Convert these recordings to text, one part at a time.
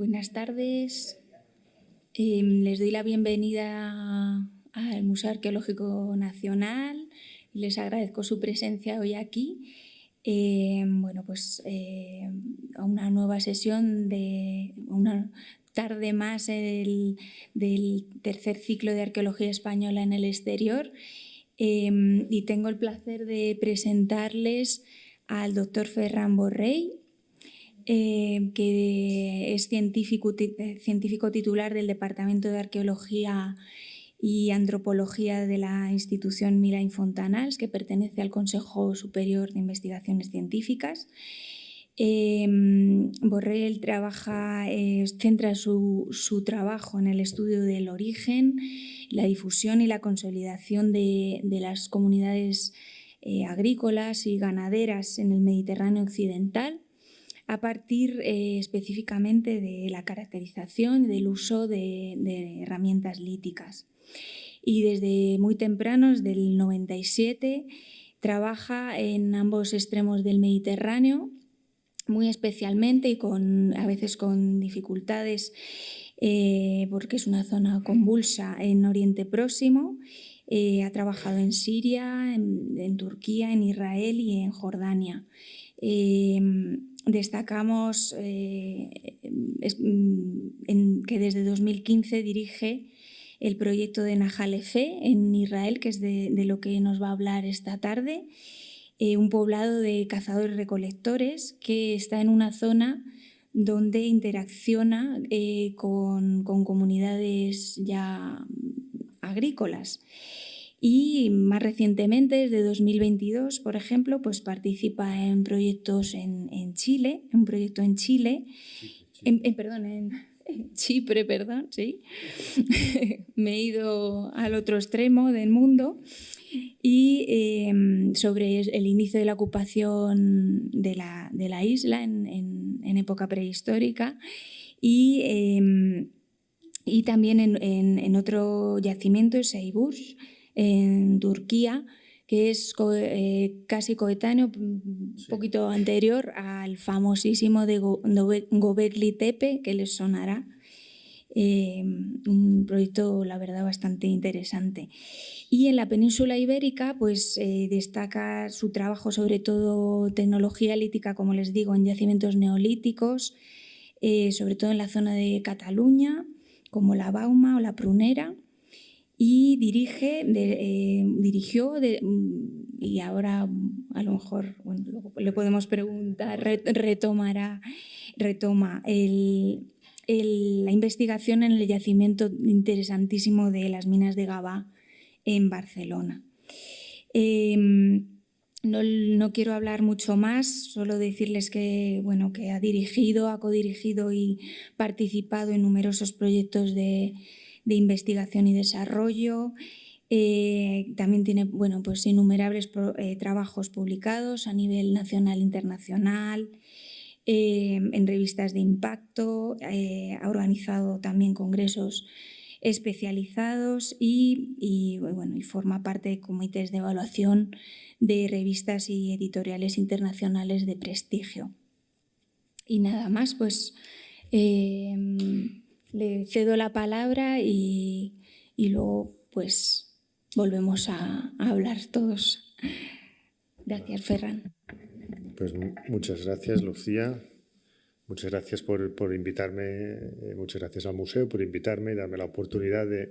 Buenas tardes. Les doy la bienvenida al Museo Arqueológico Nacional y les agradezco su presencia hoy aquí. A una nueva sesión de una tarde más del tercer ciclo de Arqueología Española en el exterior. Y tengo el placer de presentarles al doctor Ferran Borrell, que es científico titular del Departamento de Arqueología y Antropología de la institución Milà i Fontanals, que pertenece al Consejo Superior de Investigaciones Científicas. Borrell centra su trabajo en el estudio del origen, la difusión y la consolidación de las comunidades agrícolas y ganaderas en el Mediterráneo occidental, a partir específicamente de la caracterización, del uso de herramientas líticas. Y desde muy temprano, desde el 97, trabaja en ambos extremos del Mediterráneo, muy especialmente y a veces con dificultades, porque es una zona convulsa en Oriente Próximo. Ha trabajado en Siria, en Turquía, en Israel y en Jordania. Destacamos que desde 2015 dirige el proyecto de Nahal Oz en Israel, que es de lo que nos va a hablar esta tarde, un poblado de cazadores-recolectores que está en una zona donde interacciona con comunidades ya agrícolas. Y más recientemente, desde 2022, por ejemplo, pues participa en proyectos en Chile, en Chipre, sí. Me he ido al otro extremo del mundo. Y sobre el inicio de la ocupación de la isla en época prehistórica y también en otro yacimiento, Seybush, en Turquía, que es casi coetáneo, un poquito anterior al famosísimo de Göbekli Tepe, que les sonará. Un proyecto, la verdad, bastante interesante. Y en la península ibérica, pues destaca su trabajo, sobre todo tecnología lítica, como les digo, en yacimientos neolíticos, sobre todo en la zona de Cataluña, como la Bauma o la Prunera, y dirigió, y ahora a lo mejor le podemos preguntar, retoma la investigación en el yacimiento interesantísimo de las minas de Gavà en Barcelona. No quiero hablar mucho más, solo decirles que ha codirigido y participado en numerosos proyectos de investigación y desarrollo. También tiene innumerables trabajos publicados a nivel nacional e internacional, en revistas de impacto, ha organizado también congresos especializados y forma parte de comités de evaluación de revistas y editoriales internacionales de prestigio. Y nada más, pues le cedo la palabra y luego pues volvemos a hablar todos. Gracias, Ferran. Pues muchas gracias, Lucía. Muchas gracias por invitarme, muchas gracias al museo por invitarme y darme la oportunidad de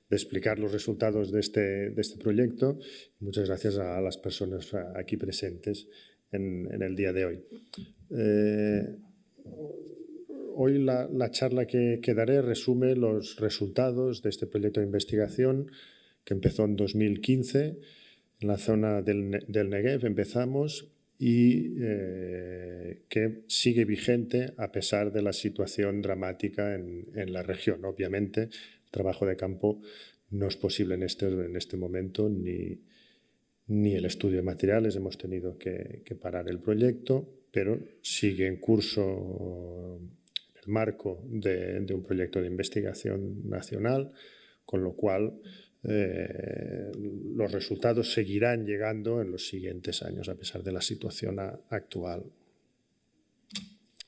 explicar los resultados de este proyecto. Muchas gracias a las personas aquí presentes en el día de hoy. Hoy la charla que daré resume los resultados de este proyecto de investigación que empezó en 2015 en la zona del Negev. Empezamos y que sigue vigente a pesar de la situación dramática en la región. Obviamente, el trabajo de campo no es posible en este momento, ni el estudio de materiales. Hemos tenido que parar el proyecto, pero sigue en curso en el marco de un proyecto de investigación nacional, con lo cual los resultados seguirán llegando en los siguientes años, a pesar de la situación actual.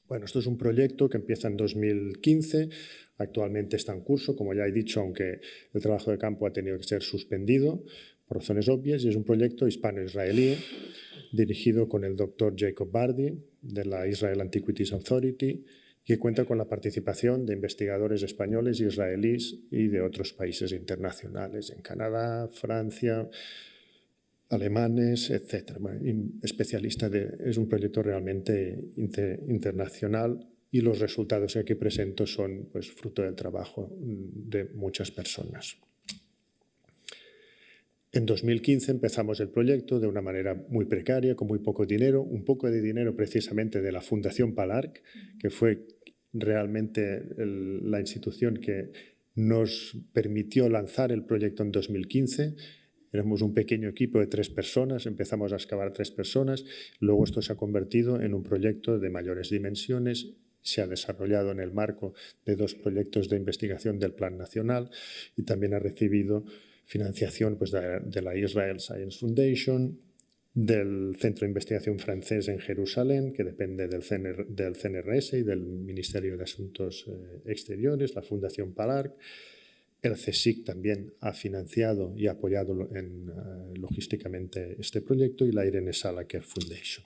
Bueno, esto es un proyecto que empieza en 2015, actualmente está en curso, como ya he dicho, aunque el trabajo de campo ha tenido que ser suspendido por razones obvias, y es un proyecto hispano-israelí dirigido con el doctor Jacob Bardi de la Israel Antiquities Authority, que cuenta con la participación de investigadores españoles, israelíes y de otros países internacionales, en Canadá, Francia, alemanes, etc. Es un proyecto realmente internacional y los resultados que aquí presento son pues, fruto del trabajo de muchas personas. En 2015 empezamos el proyecto de una manera muy precaria, con muy poco dinero, un poco de dinero precisamente de la Fundación PALARC, que fue realmente la institución que nos permitió lanzar el proyecto en 2015. Éramos un pequeño equipo de 3 personas, empezamos a excavar 3 personas, luego esto se ha convertido en un proyecto de mayores dimensiones, se ha desarrollado en el marco de 2 proyectos de investigación del Plan Nacional y también ha recibido financiación pues, de la Israel Science Foundation, del Centro de Investigación francés en Jerusalén, que depende del CNRS y del Ministerio de Asuntos Exteriores, la Fundación PALARC. El CSIC también ha financiado y apoyado logísticamente este proyecto y la Irene Salaker Foundation.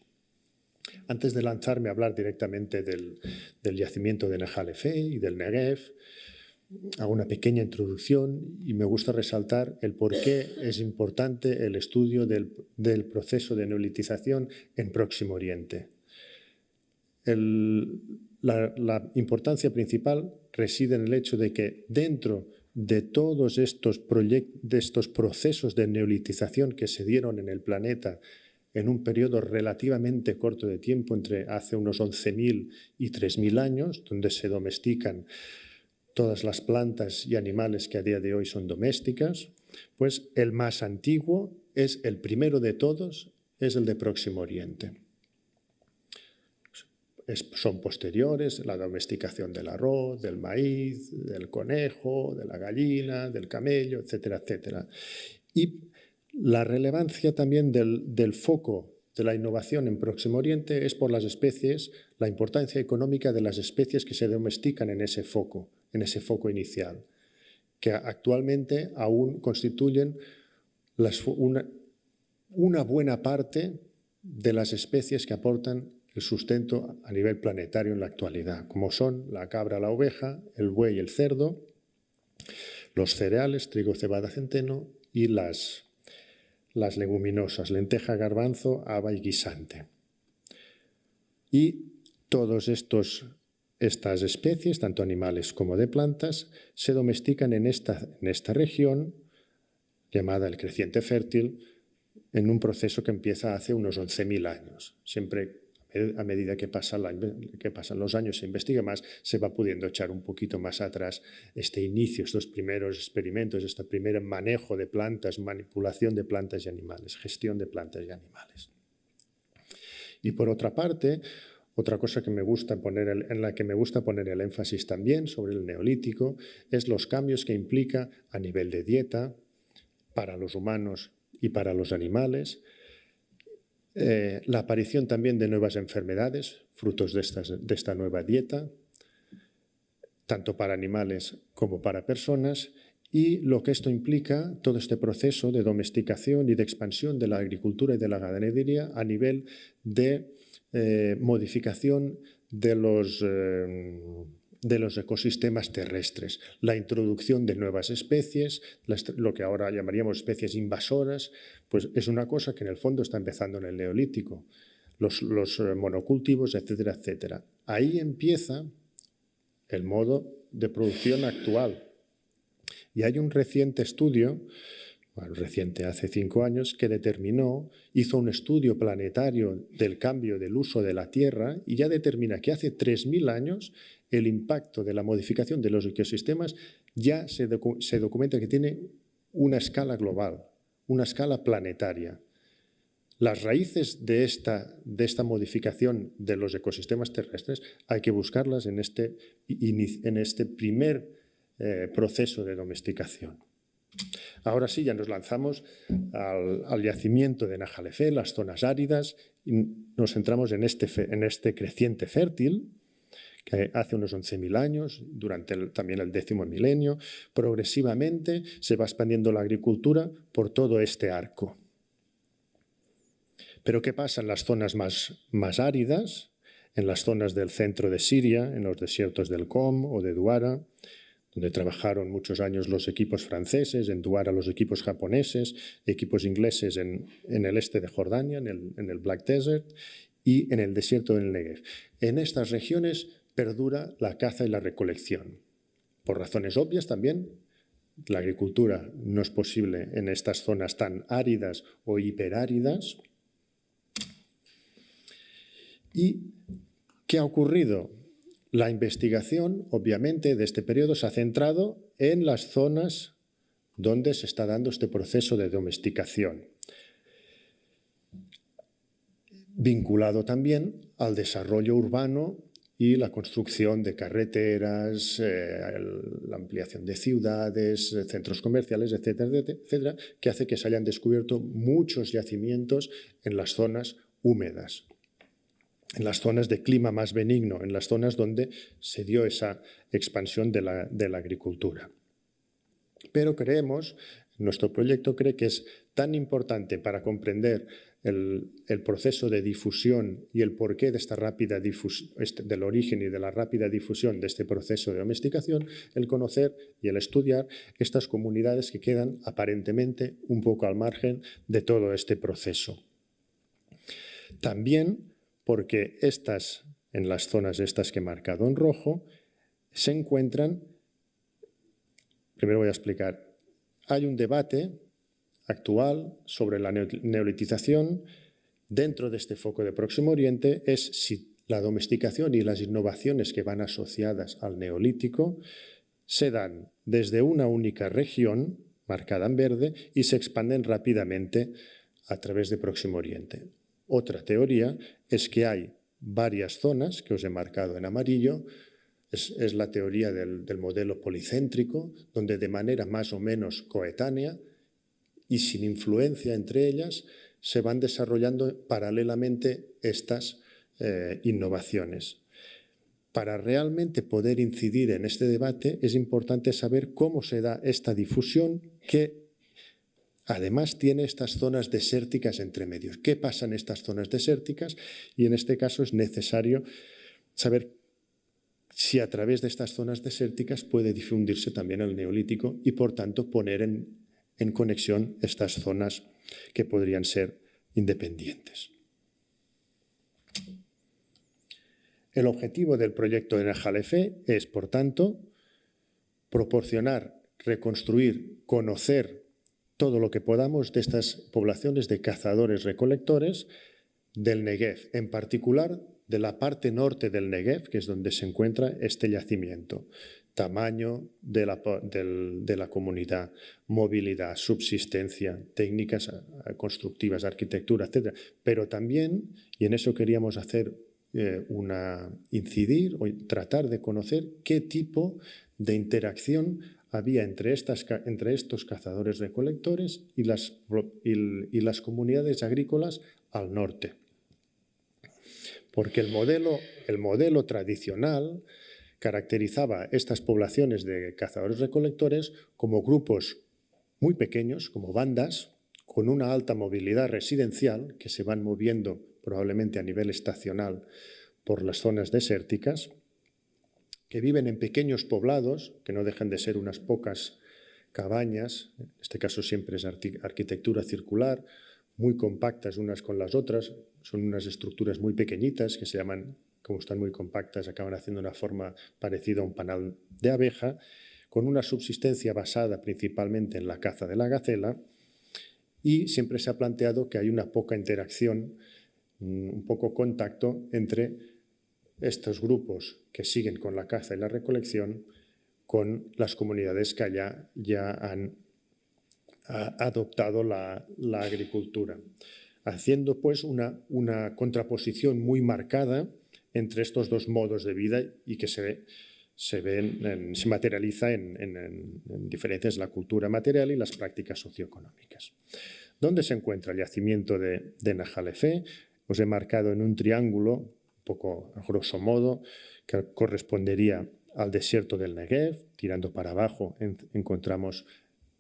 Antes de lanzarme a hablar directamente del yacimiento de Nehalefé y del Negev, hago una pequeña introducción y me gusta resaltar el por qué es importante el estudio del proceso de neolitización en Próximo Oriente. La importancia principal reside en el hecho de que dentro de todos estos procesos de neolitización que se dieron en el planeta en un periodo relativamente corto de tiempo, entre hace unos 11.000 y 3.000 años, donde se domestican todas las plantas y animales que a día de hoy son domésticas, pues el más antiguo es el primero de todos, es el de Próximo Oriente. Son posteriores la domesticación del arroz, del maíz, del conejo, de la gallina, del camello, etcétera, etcétera. Y la relevancia también del foco de la innovación en Próximo Oriente es por las especies, la importancia económica de las especies que se domestican en ese foco inicial, que actualmente aún constituyen una buena parte de las especies que aportan el sustento a nivel planetario en la actualidad, como son la cabra, la oveja, el buey, el cerdo, los cereales, trigo, cebada, centeno y las leguminosas, lenteja, garbanzo, haba y guisante. Y todas estas especies, tanto animales como de plantas, se domestican en esta región llamada el creciente fértil, en un proceso que empieza hace unos 11.000 años. Siempre a medida que pasan los años se investiga más, se va pudiendo echar un poquito más atrás este inicio, estos primeros experimentos, este primer manejo de plantas, manipulación de plantas y animales, gestión de plantas y animales. Y por otra parte, otra cosa en la que me gusta poner el énfasis también sobre el neolítico es los cambios que implica a nivel de dieta para los humanos y para los animales, la aparición también de nuevas enfermedades, frutos de esta nueva dieta, tanto para animales como para personas, y lo que esto implica, todo este proceso de domesticación y de expansión de la agricultura y de la ganadería a nivel de modificación de los ecosistemas terrestres, la introducción de nuevas especies, lo que ahora llamaríamos especies invasoras, pues es una cosa que en el fondo está empezando en el Neolítico, los monocultivos, etcétera, etcétera. Ahí empieza el modo de producción actual. Y hay un reciente estudio, hace 5 años, que hizo un estudio planetario del cambio del uso de la Tierra y ya determina que hace 3.000 años el impacto de la modificación de los ecosistemas ya se documenta que tiene una escala global, una escala planetaria. Las raíces de esta modificación de los ecosistemas terrestres hay que buscarlas en este primer proceso de domesticación. Ahora sí, ya nos lanzamos al yacimiento de Nehalefé, las zonas áridas, y nos centramos en este creciente fértil, que hace unos 11.000 años, durante también el 10º milenio, progresivamente se va expandiendo la agricultura por todo este arco. Pero ¿qué pasa en las zonas más áridas? En las zonas del centro de Siria, en los desiertos del Qom o de Duara, donde trabajaron muchos años los equipos franceses, en Duara los equipos japoneses, equipos ingleses en el este de Jordania, en el Black Desert, y en el desierto del Negev. En estas regiones perdura la caza y la recolección. Por razones obvias también, la agricultura no es posible en estas zonas tan áridas o hiperáridas. ¿Y qué ha ocurrido? La investigación, obviamente, de este periodo se ha centrado en las zonas donde se está dando este proceso de domesticación, vinculado también al desarrollo urbano y la construcción de carreteras, la ampliación de ciudades, centros comerciales, etcétera, etcétera, que hace que se hayan descubierto muchos yacimientos en las zonas húmedas, en las zonas de clima más benigno, en las zonas donde se dio esa expansión de la agricultura. Pero creemos, nuestro proyecto cree que es tan importante para comprender el proceso de difusión y el porqué de esta rápida difusión, del origen y de la rápida difusión de este proceso de domesticación, el conocer y el estudiar estas comunidades que quedan aparentemente un poco al margen de todo este proceso. También porque en las zonas estas que he marcado en rojo, se encuentran, primero voy a explicar, hay un debate actual sobre la neolitización. Dentro de este foco de Próximo Oriente es si la domesticación y las innovaciones que van asociadas al neolítico se dan desde una única región, marcada en verde, y se expanden rápidamente a través de Próximo Oriente. Otra teoría es que hay varias zonas que os he marcado en amarillo. Es la teoría del modelo policéntrico, donde de manera más o menos coetánea y sin influencia entre ellas se van desarrollando paralelamente estas innovaciones. Para realmente poder incidir en este debate es importante saber cómo se da esta difusión que además tiene estas zonas desérticas entre medios. ¿Qué pasa en estas zonas desérticas? Y en este caso es necesario saber si a través de estas zonas desérticas puede difundirse también el neolítico y, por tanto, poner en conexión estas zonas que podrían ser independientes. El objetivo del proyecto de Najalefe es, por tanto, proporcionar, reconstruir, conocer todo lo que podamos de estas poblaciones de cazadores-recolectores del Negev, en particular de la parte norte del Negev, que es donde se encuentra este yacimiento. Tamaño de la comunidad, movilidad, subsistencia, técnicas constructivas, arquitectura, etc. Pero también, y en eso queríamos hacer incidir o tratar de conocer qué tipo de interacción había entre estos cazadores-recolectores y las comunidades agrícolas al norte. Porque el modelo tradicional caracterizaba estas poblaciones de cazadores-recolectores como grupos muy pequeños, como bandas, con una alta movilidad residencial, que se van moviendo probablemente a nivel estacional por las zonas desérticas, que viven en pequeños poblados, que no dejan de ser unas pocas cabañas, en este caso siempre es arquitectura circular, muy compactas unas con las otras, son unas estructuras muy pequeñitas que se llaman, como están muy compactas, acaban haciendo una forma parecida a un panal de abeja, con una subsistencia basada principalmente en la caza de la gacela, y siempre se ha planteado que hay una poca interacción, un poco contacto entre estos grupos que siguen con la caza y la recolección con las comunidades que ya han adoptado la agricultura, haciendo pues una contraposición muy marcada entre estos dos modos de vida y que se materializa en diferencias de la cultura material y las prácticas socioeconómicas. ¿Dónde se encuentra el yacimiento de Najalefe? Os he marcado en un triángulo, un poco a grosso modo, que correspondería al desierto del Negev. Tirando para abajo encontramos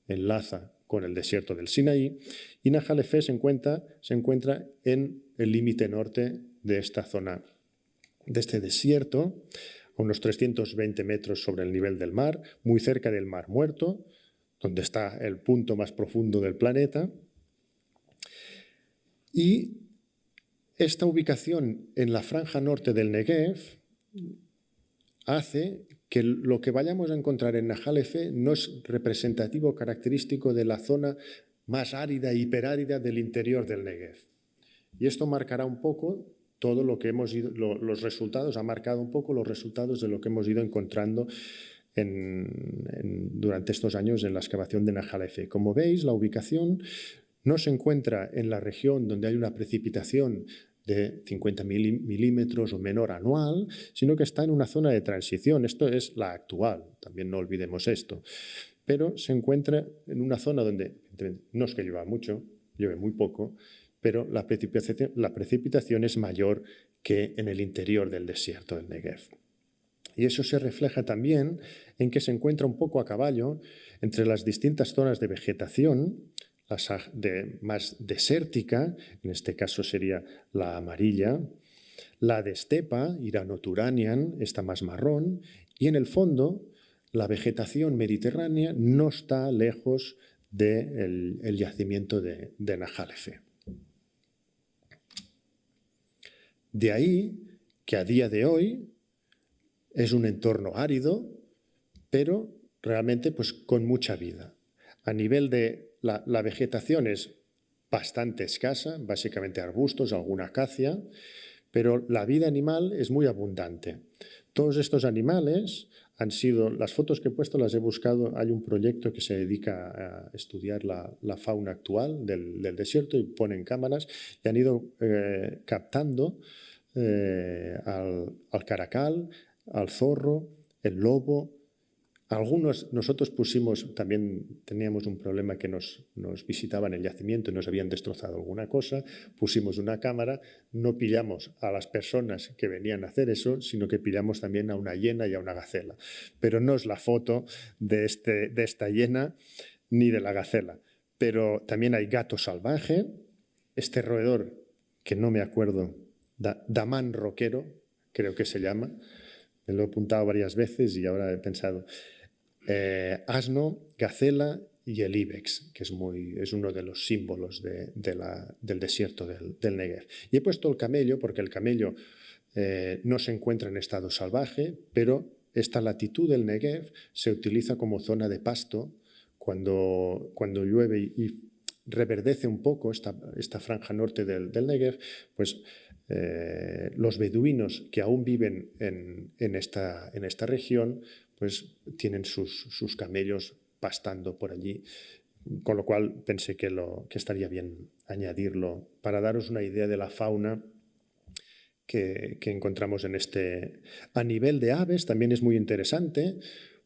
enlaza con el desierto del Sinaí, y Nahal Opheh se encuentra en el límite norte de esta zona, de este desierto, a unos 320 metros sobre el nivel del mar, muy cerca del Mar Muerto, donde está el punto más profundo del planeta. Y esta ubicación en la franja norte del Negev hace que lo que vayamos a encontrar en Nahal Opheh no es representativo característico de la zona más árida, hiperárida del interior del Negev. Y esto marcará un poco todo lo que hemos ido, los resultados, ha marcado un poco los resultados de lo que hemos ido encontrando durante estos años en la excavación de Nahal Opheh. Como veis, la ubicación no se encuentra en la región donde hay una precipitación de 50 milímetros o menor anual, sino que está en una zona de transición. Esto es la actual, también no olvidemos esto. Pero se encuentra en una zona donde no es que llueva mucho, llueve muy poco, pero la precipitación es mayor que en el interior del desierto del Negev. Y eso se refleja también en que se encuentra un poco a caballo entre las distintas zonas de vegetación, más desértica, en este caso sería la amarilla, la de estepa, Irano-Turanian, esta más marrón, y en el fondo la vegetación mediterránea no está lejos del yacimiento de Nahal Opheh. De ahí que a día de hoy es un entorno árido, pero realmente pues, con mucha vida. A nivel de la vegetación es bastante escasa, básicamente arbustos, alguna acacia, pero la vida animal es muy abundante. Todos estos animales han sido, las fotos que he puesto las he buscado, hay un proyecto que se dedica a estudiar la fauna actual del desierto y ponen cámaras y han ido captando al caracal, al zorro, el lobo. Nosotros también teníamos un problema que nos visitaban el yacimiento y nos habían destrozado alguna cosa, pusimos una cámara, no pillamos a las personas que venían a hacer eso, sino que pillamos también a una hiena y a una gacela. Pero no es la foto de esta hiena ni de la gacela. Pero también hay gato salvaje, este roedor que no me acuerdo, damán roquero, creo que se llama, me lo he apuntado varias veces y ahora he pensado... asno, gacela y el ibex, que es uno de los símbolos del desierto del Negev. Y he puesto el camello porque el camello no se encuentra en estado salvaje, pero esta latitud del Negev se utiliza como zona de pasto cuando llueve y reverdece un poco esta franja norte del Negev, pues los beduinos que aún viven en esta región pues tienen sus camellos pastando por allí, con lo cual pensé que estaría bien añadirlo para daros una idea de la fauna que encontramos en este. A nivel de aves también es muy interesante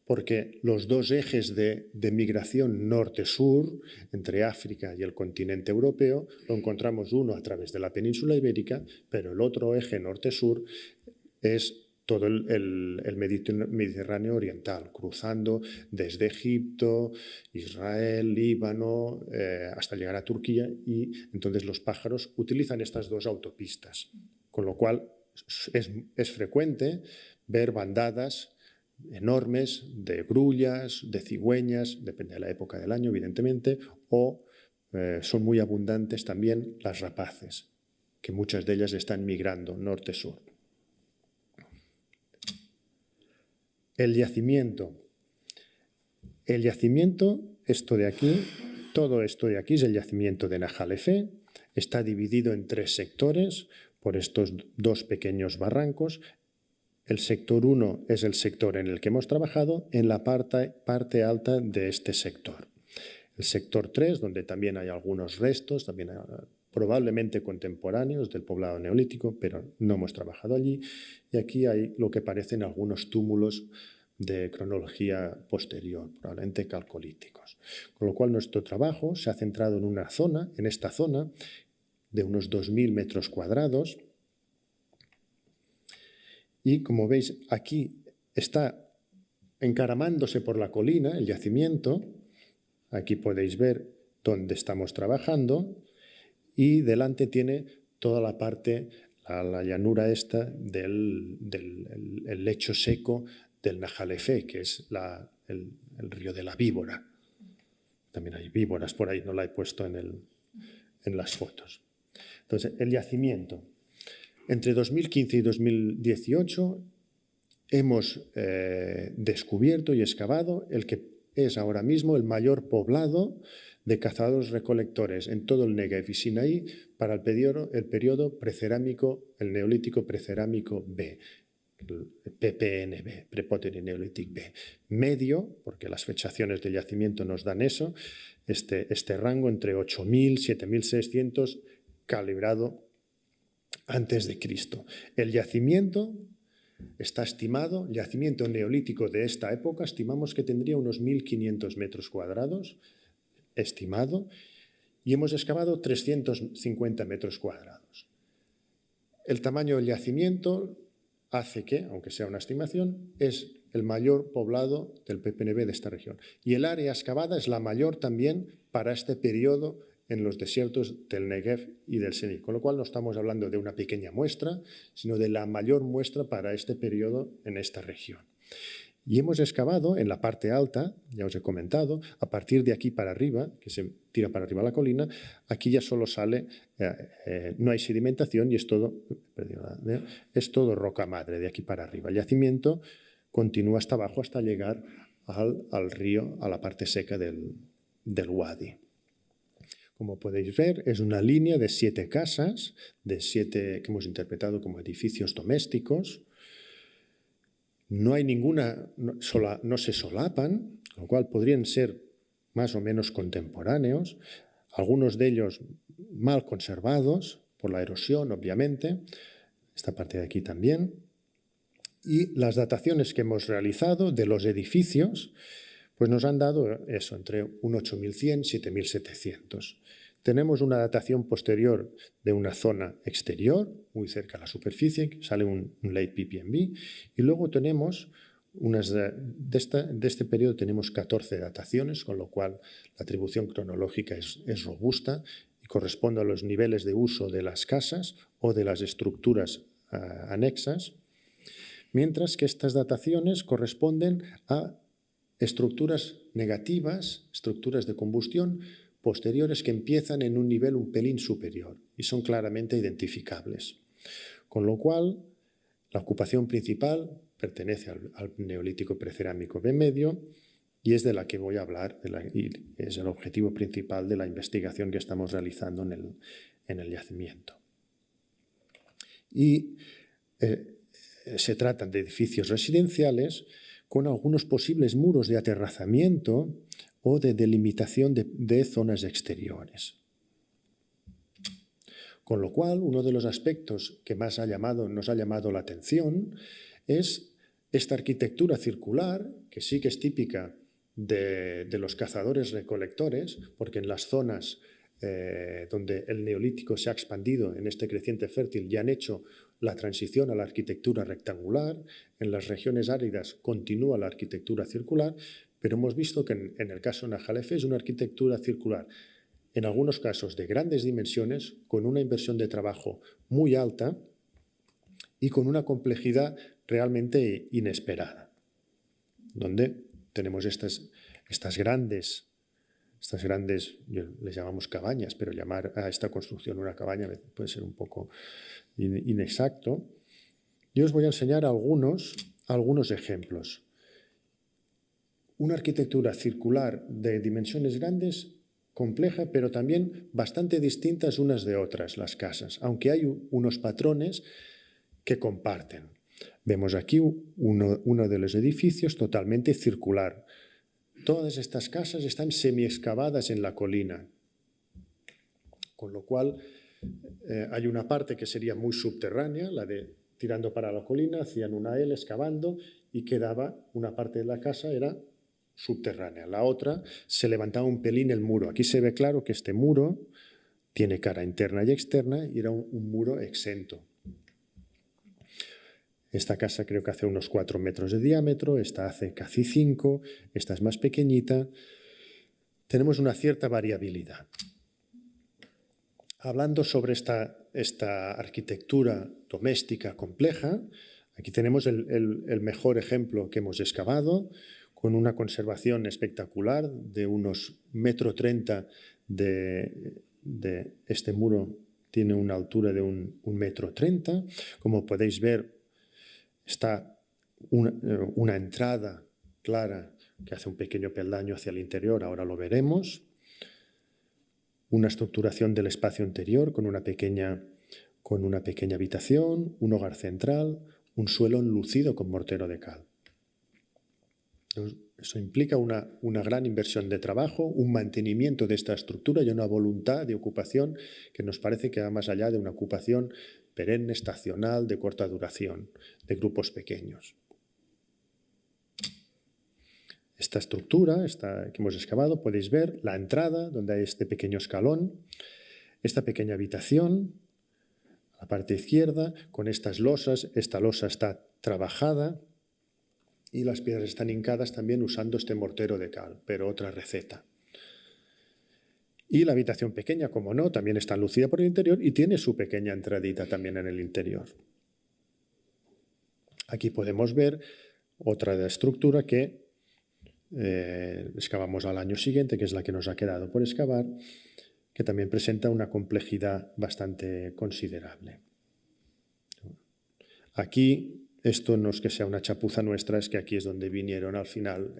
porque los dos ejes de migración norte-sur entre África y el continente europeo lo encontramos uno a través de la península ibérica, pero el otro eje norte-sur es todo el Mediterráneo oriental, cruzando desde Egipto, Israel, Líbano, hasta llegar a Turquía, y entonces los pájaros utilizan estas dos autopistas, con lo cual es frecuente ver bandadas enormes de grullas, de cigüeñas, depende de la época del año, evidentemente, o son muy abundantes también las rapaces, que muchas de ellas están migrando norte-sur. El yacimiento. El yacimiento, todo esto de aquí es el yacimiento de Nahal Opheh. Está dividido en 3 sectores por estos 2 pequeños barrancos. El sector 1 es el sector en el que hemos trabajado, en la parte alta de este sector. El sector 3, donde también hay algunos restos, también probablemente contemporáneos del poblado neolítico, pero no hemos trabajado allí. Y aquí hay lo que parecen algunos túmulos de cronología posterior, probablemente calcolíticos. Con lo cual nuestro trabajo se ha centrado en esta zona de unos 2.000 metros cuadrados, y como veis aquí está encaramándose por la colina el yacimiento. Aquí podéis ver dónde estamos trabajando y delante tiene toda la parte, la llanura esta del el lecho seco del Najalefé, que es el río de la víbora. También hay víboras por ahí, no la he puesto en las fotos. Entonces, el yacimiento. Entre 2015 y 2018 hemos descubierto y excavado el que es ahora mismo el mayor poblado de cazadores-recolectores en todo el Negev y Sinaí para el periodo precerámico, el Neolítico Precerámico B, el PPNB, Prepoteri Neolithic B. Medio, porque las fechaciones del yacimiento nos dan eso, este rango entre 8.000 y 7.600 calibrado antes de Cristo. El yacimiento está estimado, el yacimiento neolítico de esta época, estimamos que tendría unos 1.500 metros cuadrados, estimado, y hemos excavado 350 metros cuadrados. El tamaño del yacimiento hace que, aunque sea una estimación, es el mayor poblado del PPNB de esta región. Y el área excavada es la mayor también para este periodo en los desiertos del Negev y del Sinaí, con lo cual no estamos hablando de una pequeña muestra, sino de la mayor muestra para este periodo en esta región. Y hemos excavado en la parte alta, ya os he comentado, a partir de aquí para arriba, que se tira para arriba la colina, aquí ya solo sale, no hay sedimentación y es todo roca madre de aquí para arriba. El yacimiento continúa hasta abajo hasta llegar al río, a la parte seca del Wadi. Como podéis ver, es una línea de 7 casas, de 7 que hemos interpretado como edificios domésticos. No hay ninguna, no se solapan, con lo cual podrían ser más o menos contemporáneos, algunos de ellos mal conservados por la erosión, obviamente, esta parte de aquí también. Y las dataciones que hemos realizado de los edificios, pues nos han dado eso, entre un 8.100 y 7.700. Tenemos una datación posterior de una zona exterior, muy cerca a la superficie, que sale un late PPMB, y luego tenemos de este periodo tenemos 14 dataciones, con lo cual la atribución cronológica es robusta y corresponde a los niveles de uso de las casas o de las estructuras anexas, mientras que estas dataciones corresponden a estructuras negativas, estructuras de combustión, posteriores que empiezan en un nivel un pelín superior y son claramente identificables. Con lo cual, la ocupación principal pertenece al Neolítico Precerámico B medio y es de la que voy a hablar, y es el objetivo principal de la investigación que estamos realizando en el yacimiento. Y se tratan de edificios residenciales con algunos posibles muros de aterrazamiento o de delimitación de zonas exteriores. Con lo cual, uno de los aspectos que más nos ha llamado la atención es esta arquitectura circular, que sí que es típica de los cazadores-recolectores, porque en las zonas donde el neolítico se ha expandido en este creciente fértil ya han hecho la transición a la arquitectura rectangular, en las regiones áridas continúa la arquitectura circular, pero hemos visto que en el caso de Najalefé es una arquitectura circular, en algunos casos de grandes dimensiones, con una inversión de trabajo muy alta y con una complejidad realmente inesperada, donde tenemos estas grandes, les llamamos cabañas, pero llamar a esta construcción una cabaña puede ser un poco inexacto. Yo os voy a enseñar algunos ejemplos. Una arquitectura circular de dimensiones grandes, compleja, pero también bastante distintas unas de otras las casas, aunque hay unos patrones que comparten. Vemos aquí uno de los edificios totalmente circular. Todas estas casas están semi-excavadas en la colina, con lo cual hay una parte que sería muy subterránea, la de tirando para la colina, hacían una L excavando y quedaba una parte de la casa era subterránea. La otra se levantaba un pelín el muro. Aquí se ve claro que este muro tiene cara interna y externa y era un muro exento. Esta casa creo que hace unos 4 metros de diámetro, esta hace casi 5, esta es más pequeñita. Tenemos una cierta variabilidad. Hablando sobre esta arquitectura doméstica compleja, aquí tenemos el mejor ejemplo que hemos excavado, con una conservación espectacular de unos 1,30 m de este muro. Tiene una altura de 1,30 m. Como podéis ver, está una entrada clara que hace un pequeño peldaño hacia el interior, ahora lo veremos. Una estructuración del espacio interior con una pequeña habitación, un hogar central, un suelo enlucido con mortero de cal. Eso implica una gran inversión de trabajo, un mantenimiento de esta estructura y una voluntad de ocupación que nos parece que va más allá de una ocupación perenne, estacional, de corta duración, de grupos pequeños. Esta estructura que hemos excavado, podéis ver la entrada, donde hay este pequeño escalón, esta pequeña habitación, a la parte izquierda, con estas losas. Esta losa está trabajada y las piedras están hincadas también usando este mortero de cal, pero otra receta. Y la habitación pequeña, como no, también está enlucida por el interior y tiene su pequeña entradita también en el interior. Aquí podemos ver otra estructura que excavamos al año siguiente, que es la que nos ha quedado por excavar, que también presenta una complejidad bastante considerable. Aquí, esto no es que sea una chapuza nuestra, es que aquí es donde vinieron al final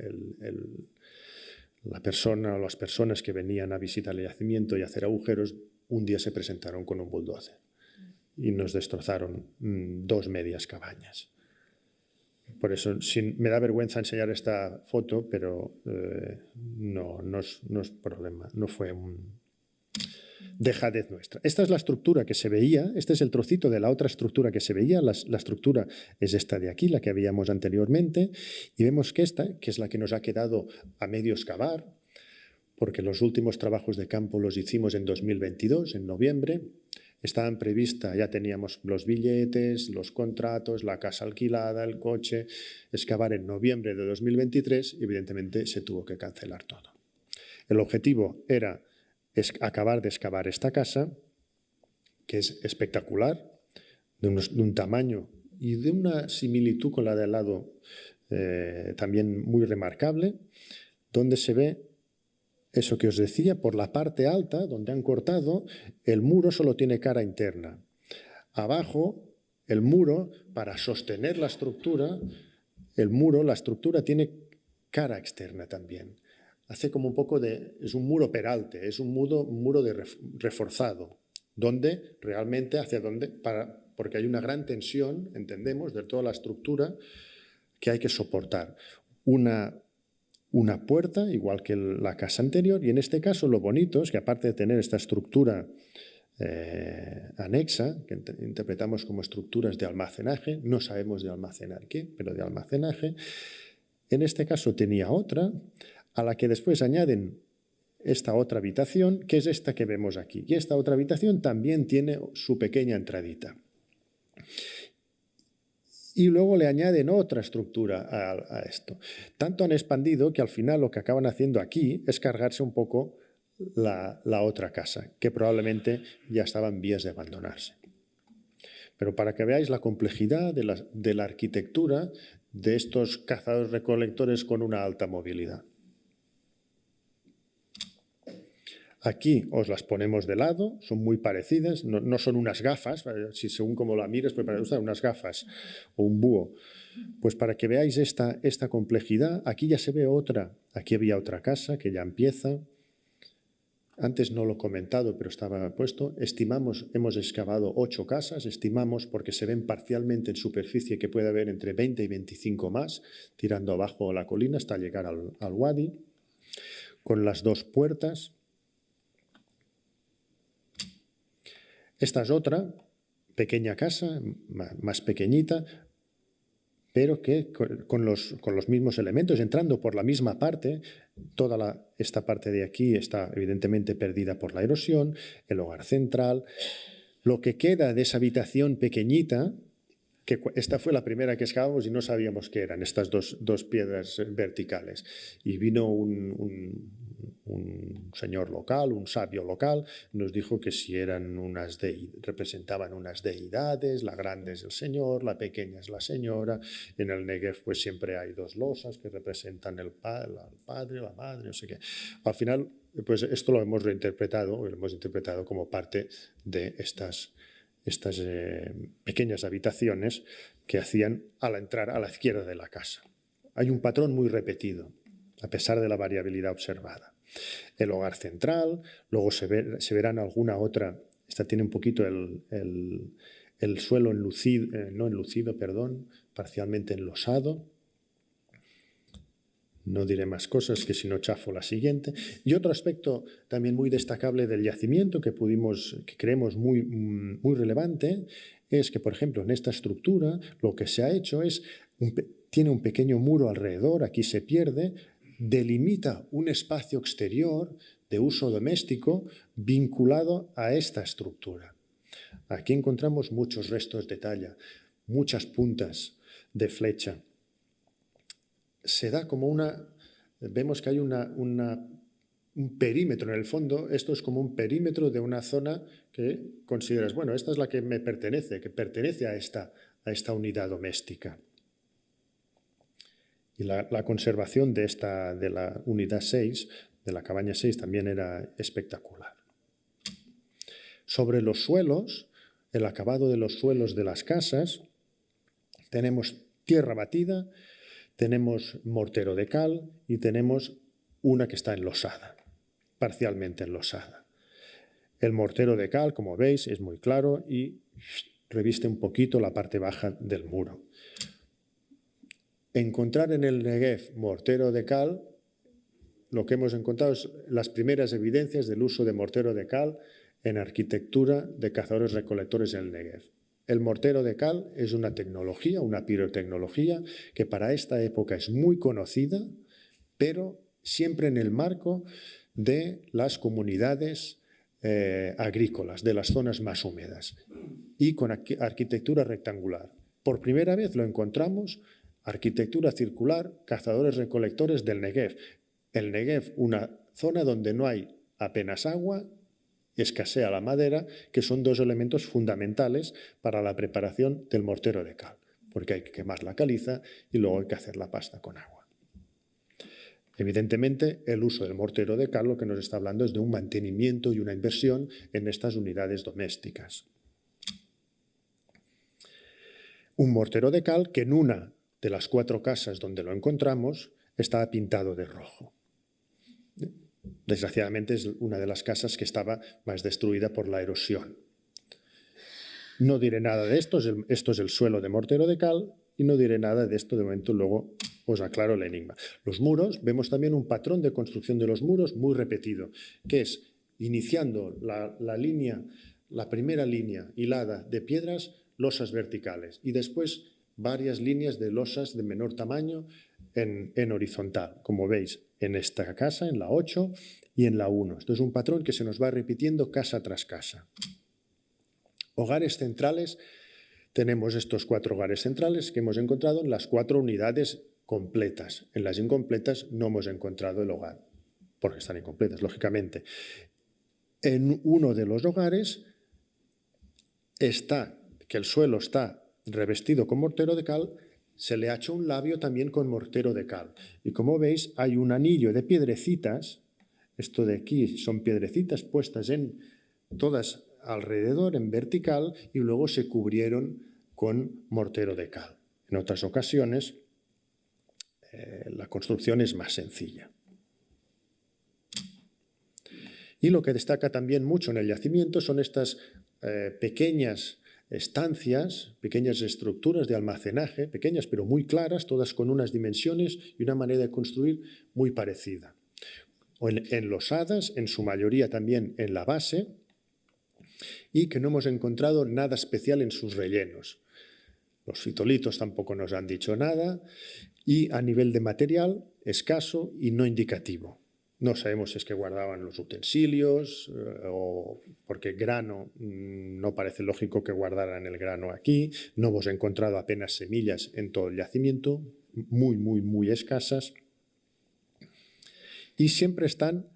la persona o las personas que venían a visitar el yacimiento y hacer agujeros, un día se presentaron con un bulldozer y nos destrozaron 2 medias cabañas. Por eso me da vergüenza enseñar esta foto, pero no es problema, no fue dejadez nuestra. Esta es la estructura que se veía, este es el trocito de la otra estructura que se veía. La estructura es esta de aquí, la que habíamos anteriormente, y vemos que esta, que es la que nos ha quedado a medio excavar, porque los últimos trabajos de campo los hicimos en 2022, en noviembre. Estaban previstas, ya teníamos los billetes, los contratos, la casa alquilada, el coche, excavar en noviembre de 2023 y evidentemente se tuvo que cancelar todo. El objetivo era acabar de excavar esta casa, que es espectacular, de un tamaño y de una similitud con la de al lado también muy remarcable, donde se ve eso que os decía, por la parte alta, donde han cortado, el muro solo tiene cara interna. Abajo, el muro, para sostener la estructura, la estructura tiene cara externa también. Hace como un poco es un muro peralte, es un muro reforzado, donde realmente, porque hay una gran tensión, entendemos, de toda la estructura que hay que soportar. Una puerta, igual que la casa anterior, y en este caso lo bonito es que aparte de tener esta estructura anexa, que interpretamos como estructuras de almacenaje, no sabemos de almacenar qué, pero de almacenaje, en este caso tenía otra, a la que después añaden esta otra habitación, que es esta que vemos aquí. Y esta otra habitación también tiene su pequeña entradita. Y luego le añaden otra estructura a esto. Tanto han expandido que al final lo que acaban haciendo aquí es cargarse un poco la otra casa, que probablemente ya estaba en vías de abandonarse. Pero para que veáis la complejidad de la arquitectura de estos cazadores-recolectores con una alta movilidad. Aquí os las ponemos de lado, son muy parecidas, no son unas gafas, si según como la mires puede parecer unas gafas o un búho. Pues para que veáis esta complejidad, aquí ya se ve otra, aquí había otra casa que ya empieza. Antes no lo he comentado, pero estaba puesto. Hemos excavado 8 casas, estimamos, porque se ven parcialmente en superficie que puede haber entre 20 y 25 más, tirando abajo la colina hasta llegar al wadi, con las 2 puertas. Esta es otra pequeña casa, más pequeñita, pero que con los mismos elementos, entrando por la misma parte. Esta parte de aquí está evidentemente perdida por la erosión, el hogar central. Lo que queda de esa habitación pequeñita que esta fue la primera que excavamos y no sabíamos qué eran estas dos piedras verticales. Y vino un señor local, un sabio local, nos dijo que si eran representaban unas deidades, la grande es el señor, la pequeña es la señora. En el Negev pues siempre hay dos losas que representan el padre, la madre, no sé qué. Al final, pues esto lo hemos interpretado como parte de estas pequeñas habitaciones que hacían a la entrada a la izquierda de la casa. Hay un patrón muy repetido, a pesar de la variabilidad observada. El hogar central, luego se verán alguna otra, esta tiene un poquito el suelo parcialmente enlosado. No diré más cosas que si no chafo la siguiente. Y otro aspecto también muy destacable del yacimiento que creemos muy relevante es que, por ejemplo, en esta estructura lo que se ha hecho es, tiene un pequeño muro alrededor, aquí se pierde, delimita un espacio exterior de uso doméstico vinculado a esta estructura. Aquí encontramos muchos restos de talla, muchas puntas de flecha. Se da como vemos que hay un perímetro en el fondo, esto es como un perímetro de una zona que consideras, bueno, esta es la que me pertenece, que pertenece a esta unidad doméstica. Y la conservación de la unidad 6, de la cabaña 6, también era espectacular. Sobre los suelos, el acabado de los suelos de las casas, tenemos tierra batida, tenemos mortero de cal y tenemos una que está enlosada, parcialmente enlosada. El mortero de cal, como veis, es muy claro y reviste un poquito la parte baja del muro. Encontrar en el Negev mortero de cal, lo que hemos encontrado es las primeras evidencias del uso de mortero de cal en arquitectura de cazadores-recolectores en el Negev. El mortero de cal es una tecnología, una pirotecnología, que para esta época es muy conocida, pero siempre en el marco de las comunidades agrícolas, de las zonas más húmedas, y con arquitectura rectangular. Por primera vez lo encontramos, arquitectura circular, cazadores-recolectores del Negev. El Negev, una zona donde no hay apenas agua, escasea la madera, que son dos elementos fundamentales para la preparación del mortero de cal, porque hay que quemar la caliza y luego hay que hacer la pasta con agua. Evidentemente, el uso del mortero de cal lo que nos está hablando es de un mantenimiento y una inversión en estas unidades domésticas. Un mortero de cal que en una de las 4 casas donde lo encontramos estaba pintado de rojo. Desgraciadamente es una de las casas que estaba más destruida por la erosión. No diré nada de esto es el suelo de mortero de cal y no diré nada de esto de momento, luego os aclaro el enigma. Los muros, vemos también un patrón de construcción de los muros muy repetido, que es iniciando la primera línea hilada de piedras, losas verticales y después varias líneas de losas de menor tamaño en horizontal, como veis en esta casa, en la 8 y en la 1. Esto es un patrón que se nos va repitiendo casa tras casa. Hogares centrales, tenemos estos 4 hogares centrales que hemos encontrado en las 4 unidades completas. En las incompletas no hemos encontrado el hogar, porque están incompletas, lógicamente. En uno de los hogares que el suelo está revestido con mortero de cal, se le ha hecho un labio también con mortero de cal. Y como veis, hay un anillo de piedrecitas, esto de aquí son piedrecitas puestas todas alrededor en vertical y luego se cubrieron con mortero de cal. En otras ocasiones, la construcción es más sencilla. Y lo que destaca también mucho en el yacimiento son estas pequeñas estancias, pequeñas estructuras de almacenaje, pequeñas pero muy claras, todas con unas dimensiones y una manera de construir muy parecida. Enlosadas, en su mayoría también en la base, y que no hemos encontrado nada especial en sus rellenos. Los fitolitos tampoco nos han dicho nada, y a nivel de material, escaso y no indicativo. No sabemos si es que guardaban los utensilios o porque grano no parece lógico que guardaran el grano aquí. No hemos encontrado apenas semillas en todo el yacimiento, muy escasas. Y siempre están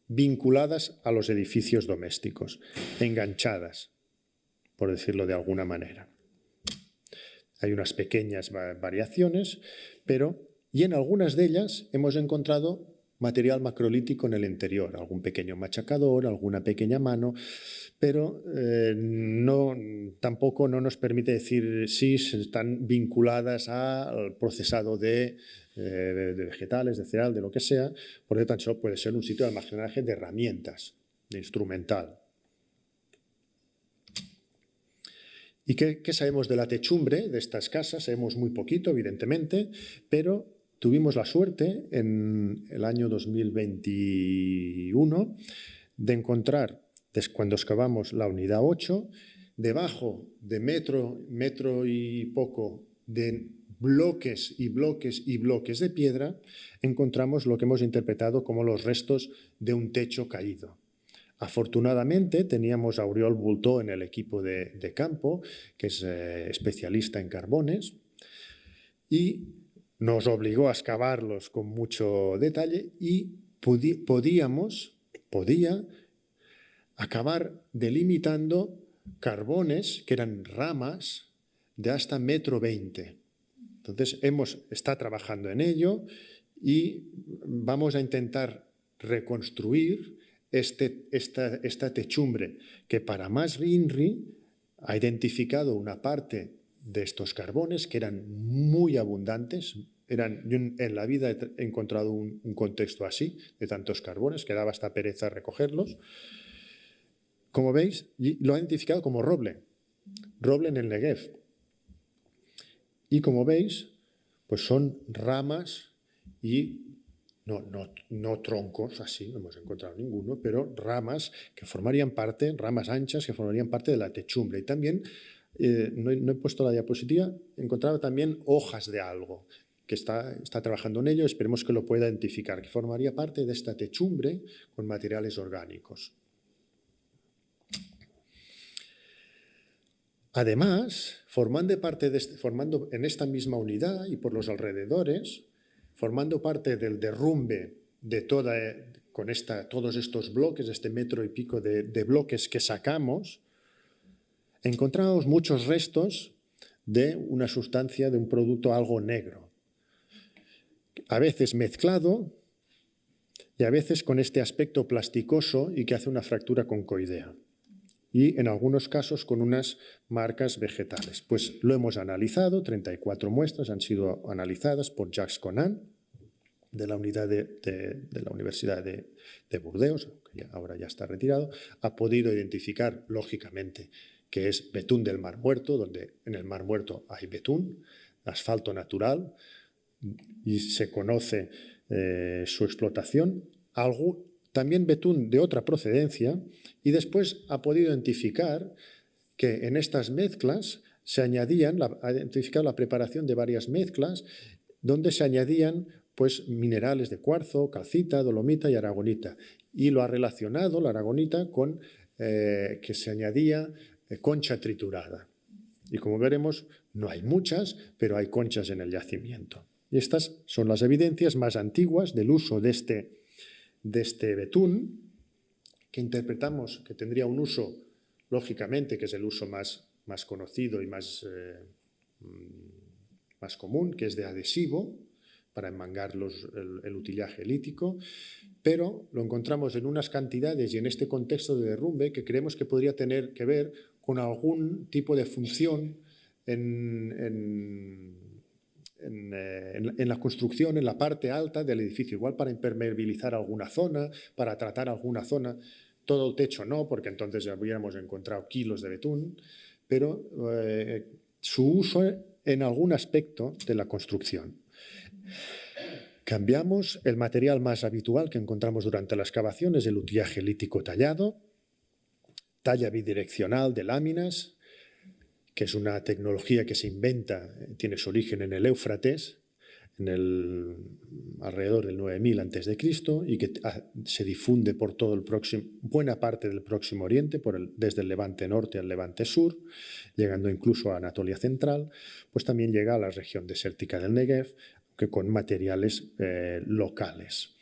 vinculadas a los edificios domésticos, enganchadas, por decirlo de alguna manera. Hay unas pequeñas variaciones, y en algunas de ellas hemos encontrado material macrolítico en el interior, algún pequeño machacador, alguna pequeña mano, pero tampoco no nos permite decir si están vinculadas al procesado de vegetales, de cereal, de lo que sea. Por lo tanto, puede ser un sitio de almacenaje de herramientas, de instrumental. ¿Y qué sabemos de la techumbre de estas casas? Sabemos muy poquito, evidentemente, pero tuvimos la suerte en el año 2021 de encontrar, cuando excavamos la unidad 8, debajo de metro y poco de bloques y bloques y bloques de piedra, encontramos lo que hemos interpretado como los restos de un techo caído. Afortunadamente teníamos a Oriol Bultó en el equipo de campo, que es especialista en carbones, y nos obligó a excavarlos con mucho detalle y podía acabar delimitando carbones que eran ramas de hasta 1,20 m. Entonces está trabajando en ello y vamos a intentar reconstruir esta techumbre que para más INRI ha identificado una parte de estos carbones que eran muy abundantes. Yo en la vida he encontrado un contexto así, de tantos carbones, que daba hasta pereza recogerlos. Como veis, lo ha identificado como roble en el Negev. Y como veis, pues son ramas y no troncos, así, no hemos encontrado ninguno, pero ramas anchas que formarían parte de la techumbre. Y también, no he puesto la diapositiva, he encontrado también hojas de algo, que está trabajando en ello, esperemos que lo pueda identificar, que formaría parte de esta techumbre con materiales orgánicos. Además, formando en esta misma unidad y por los alrededores, formando parte del derrumbe de todos estos bloques, este metro y pico de bloques que sacamos, encontramos muchos restos de una sustancia, de un producto algo negro, a veces mezclado y a veces con este aspecto plasticoso y que hace una fractura concoidea. Y en algunos casos con unas marcas vegetales. Pues lo hemos analizado, 34 muestras han sido analizadas por Jacques Conan, de la unidad de la Universidad de Burdeos, que ahora ya está retirado. Ha podido identificar, lógicamente, que es betún del Mar Muerto, donde en el Mar Muerto hay betún, asfalto natural, y se conoce su explotación. También betún de otra procedencia, y después ha podido identificar que en estas mezclas ha identificado la preparación de varias mezclas donde se añadían pues, minerales de cuarzo, calcita, dolomita y aragonita. Y lo ha relacionado, la aragonita, con que se añadía concha triturada. Y como veremos, no hay muchas, pero hay conchas en el yacimiento. Y estas son las evidencias más antiguas del uso de este betún, que interpretamos que tendría un uso, lógicamente, que es el uso más conocido y más común, que es de adhesivo, para enmangar el utillaje lítico, pero lo encontramos en unas cantidades y en este contexto de derrumbe que creemos que podría tener que ver con algún tipo de función en la construcción, en la parte alta del edificio, igual para impermeabilizar alguna zona, para tratar alguna zona. Todo el techo no, porque entonces ya hubiéramos encontrado kilos de betún, pero su uso en algún aspecto de la construcción. Cambiamos el material más habitual que encontramos durante la excavación, es el utillaje lítico tallado, talla bidireccional de láminas, que es una tecnología que se inventa, tiene su origen en el Éufrates, alrededor del 9000 a.C. y que se difunde por todo buena parte del Próximo Oriente, desde el Levante norte al Levante sur, llegando incluso a Anatolia central, pues también llega a la región desértica del Negev, que con materiales locales.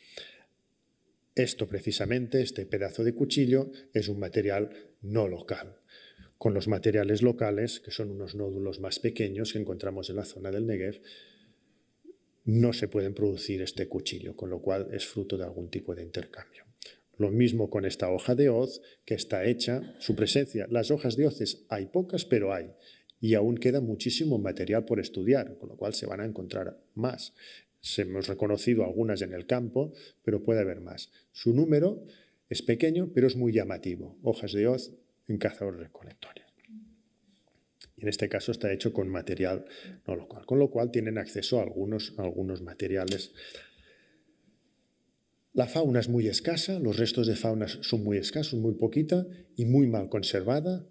Esto precisamente, este pedazo de cuchillo, es un material no local, con los materiales locales, que son unos nódulos más pequeños que encontramos en la zona del Negev, no se pueden producir este cuchillo, con lo cual es fruto de algún tipo de intercambio. Lo mismo con esta hoja de hoz, que está hecha, su presencia, las hojas de hoz hay pocas, pero hay, y aún queda muchísimo material por estudiar, con lo cual se van a encontrar más. Hemos reconocido algunas en el campo, pero puede haber más. Su número es pequeño, pero es muy llamativo. Hojas de hoz en cazadores-recolectores. Y en este caso está hecho con material no local, con lo cual tienen acceso a algunos materiales. La fauna es muy escasa, los restos de fauna son muy escasos, muy poquita y muy mal conservada,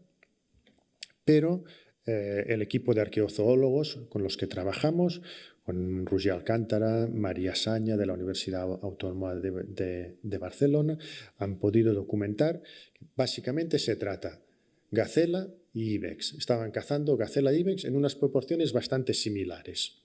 pero el equipo de arqueozoólogos con los que trabajamos, con Roger Alcántara, María Saña de la Universidad Autónoma de Barcelona, han podido documentar que básicamente se trata gacela y ibex. Estaban cazando gacela e ibex en unas proporciones bastante similares.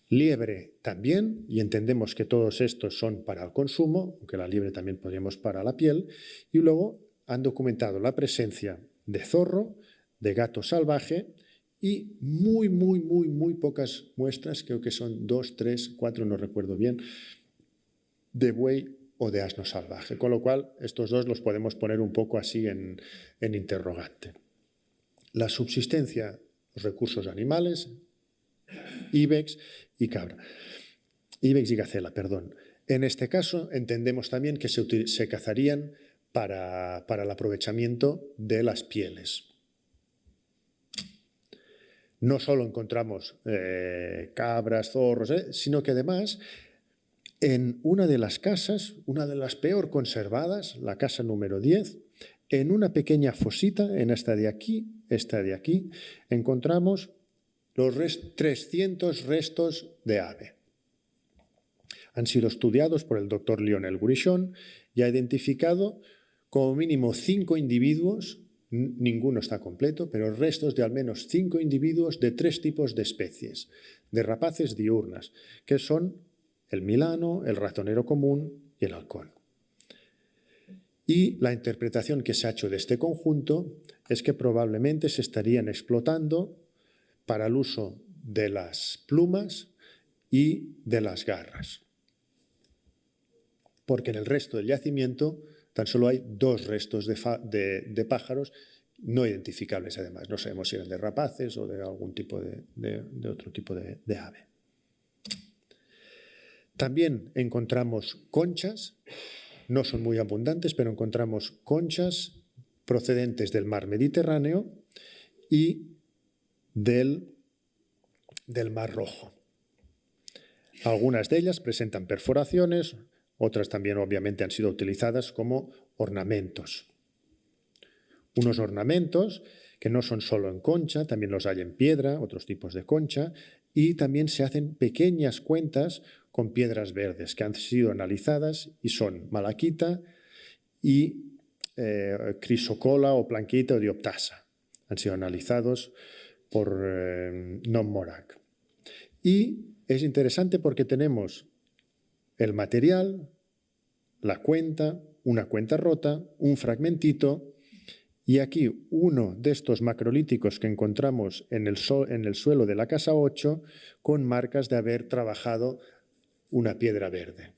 Liebre también, y entendemos que todos estos son para el consumo, aunque la liebre también podríamos para la piel, y luego han documentado la presencia de zorro, de gato salvaje y muy pocas muestras, creo que son 2, 3, 4, no recuerdo bien, de buey o de asno salvaje, con lo cual estos dos los podemos poner un poco así en interrogante. La subsistencia, los recursos animales, ibex y cabra. Ibex y gacela, perdón. En este caso entendemos también que se cazarían para el aprovechamiento de las pieles. No solo encontramos cabras, zorros, sino que además en una de las casas, una de las peor conservadas, la casa número 10, en una pequeña fosita, en esta de aquí, encontramos los 300 restos de ave. Han sido estudiados por el doctor Lionel Gurichon y ha identificado como mínimo 5 individuos, ninguno está completo, pero restos de al menos 5 individuos de 3 tipos de especies, de rapaces diurnas, que son el milano, el ratonero común y el halcón. Y la interpretación que se ha hecho de este conjunto es que probablemente se estarían explotando para el uso de las plumas y de las garras. Porque en el resto del yacimiento tan solo hay 2 restos de pájaros no identificables además. No sabemos si eran de rapaces o de algún tipo de otro tipo de ave. También encontramos conchas, no son muy abundantes, pero encontramos conchas procedentes del mar Mediterráneo y del Mar Rojo. Algunas de ellas presentan perforaciones, otras también obviamente han sido utilizadas como ornamentos. Unos ornamentos que no son solo en concha, también los hay en piedra, otros tipos de concha, y también se hacen pequeñas cuentas con piedras verdes que han sido analizadas y son malaquita y crisocola o planquita o dioptasa. Han sido analizados por Non Morak. Y es interesante porque tenemos el material, la cuenta, una cuenta rota, un fragmentito, y aquí uno de estos macrolíticos que encontramos en el suelo de la casa 8 con marcas de haber trabajado una piedra verde.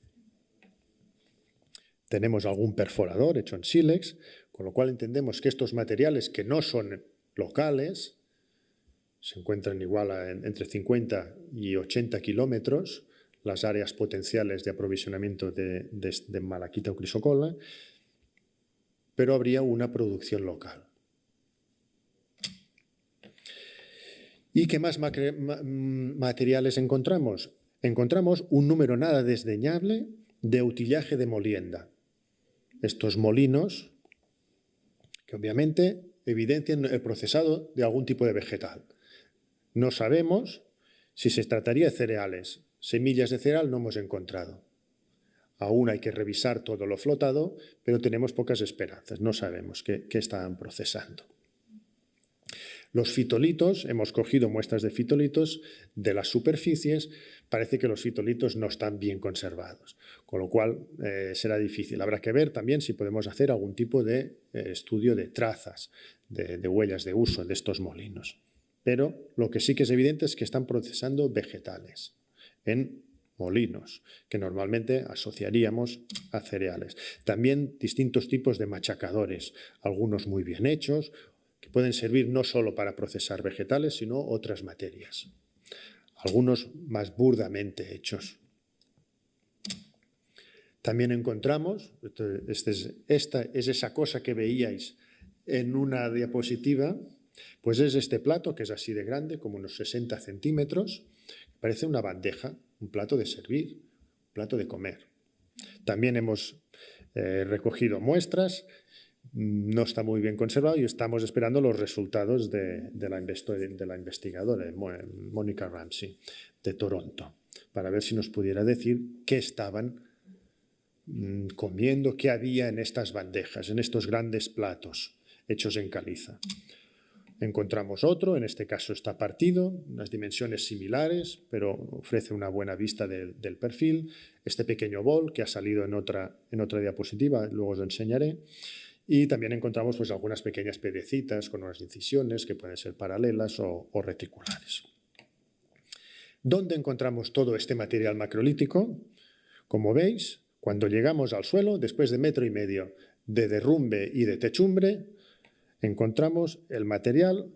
Tenemos algún perforador hecho en sílex, con lo cual entendemos que estos materiales que no son locales, se encuentran igual entre 50 y 80 kilómetros, las áreas potenciales de aprovisionamiento de malaquita o crisocola, pero habría una producción local. ¿Y qué más materiales encontramos? Encontramos un número nada desdeñable de utillaje de molienda. Estos molinos que obviamente evidencian el procesado de algún tipo de vegetal. No sabemos Si se trataría de cereales, semillas de cereal no hemos encontrado. Aún hay que revisar todo lo flotado, pero tenemos pocas esperanzas, no sabemos qué están procesando. Los fitolitos, hemos cogido muestras de fitolitos de las superficies, parece que los fitolitos no están bien conservados, con lo cual será difícil. Habrá que ver también si podemos hacer algún tipo de estudio de trazas, de huellas de uso de estos molinos. Pero lo que sí que es evidente es que están procesando vegetales en molinos, que normalmente asociaríamos a cereales. También distintos tipos de machacadores, algunos muy bien hechos, que pueden servir no solo para procesar vegetales, sino otras materias. Algunos más burdamente hechos. También encontramos, esta es esa cosa que veíais en una diapositiva, pues es este plato, que es así de grande, como unos 60 centímetros, parece una bandeja, un plato de servir, un plato de comer. También hemos recogido muestras, no está muy bien conservado y estamos esperando los resultados de la investigadora, Mónica Ramsey, de Toronto, para ver si nos pudiera decir qué estaban comiendo, qué había en estas bandejas, en estos grandes platos hechos en caliza. Encontramos otro, en este caso está partido, unas dimensiones similares, pero ofrece una buena vista del perfil. Este pequeño bol que ha salido en otra diapositiva, luego os lo enseñaré. Y también encontramos pues, algunas pequeñas piedecitas con unas incisiones que pueden ser paralelas o reticulares. ¿Dónde encontramos todo este material macrolítico? Como veis, cuando llegamos al suelo, después de 1,5 metros de derrumbe y de techumbre, encontramos el material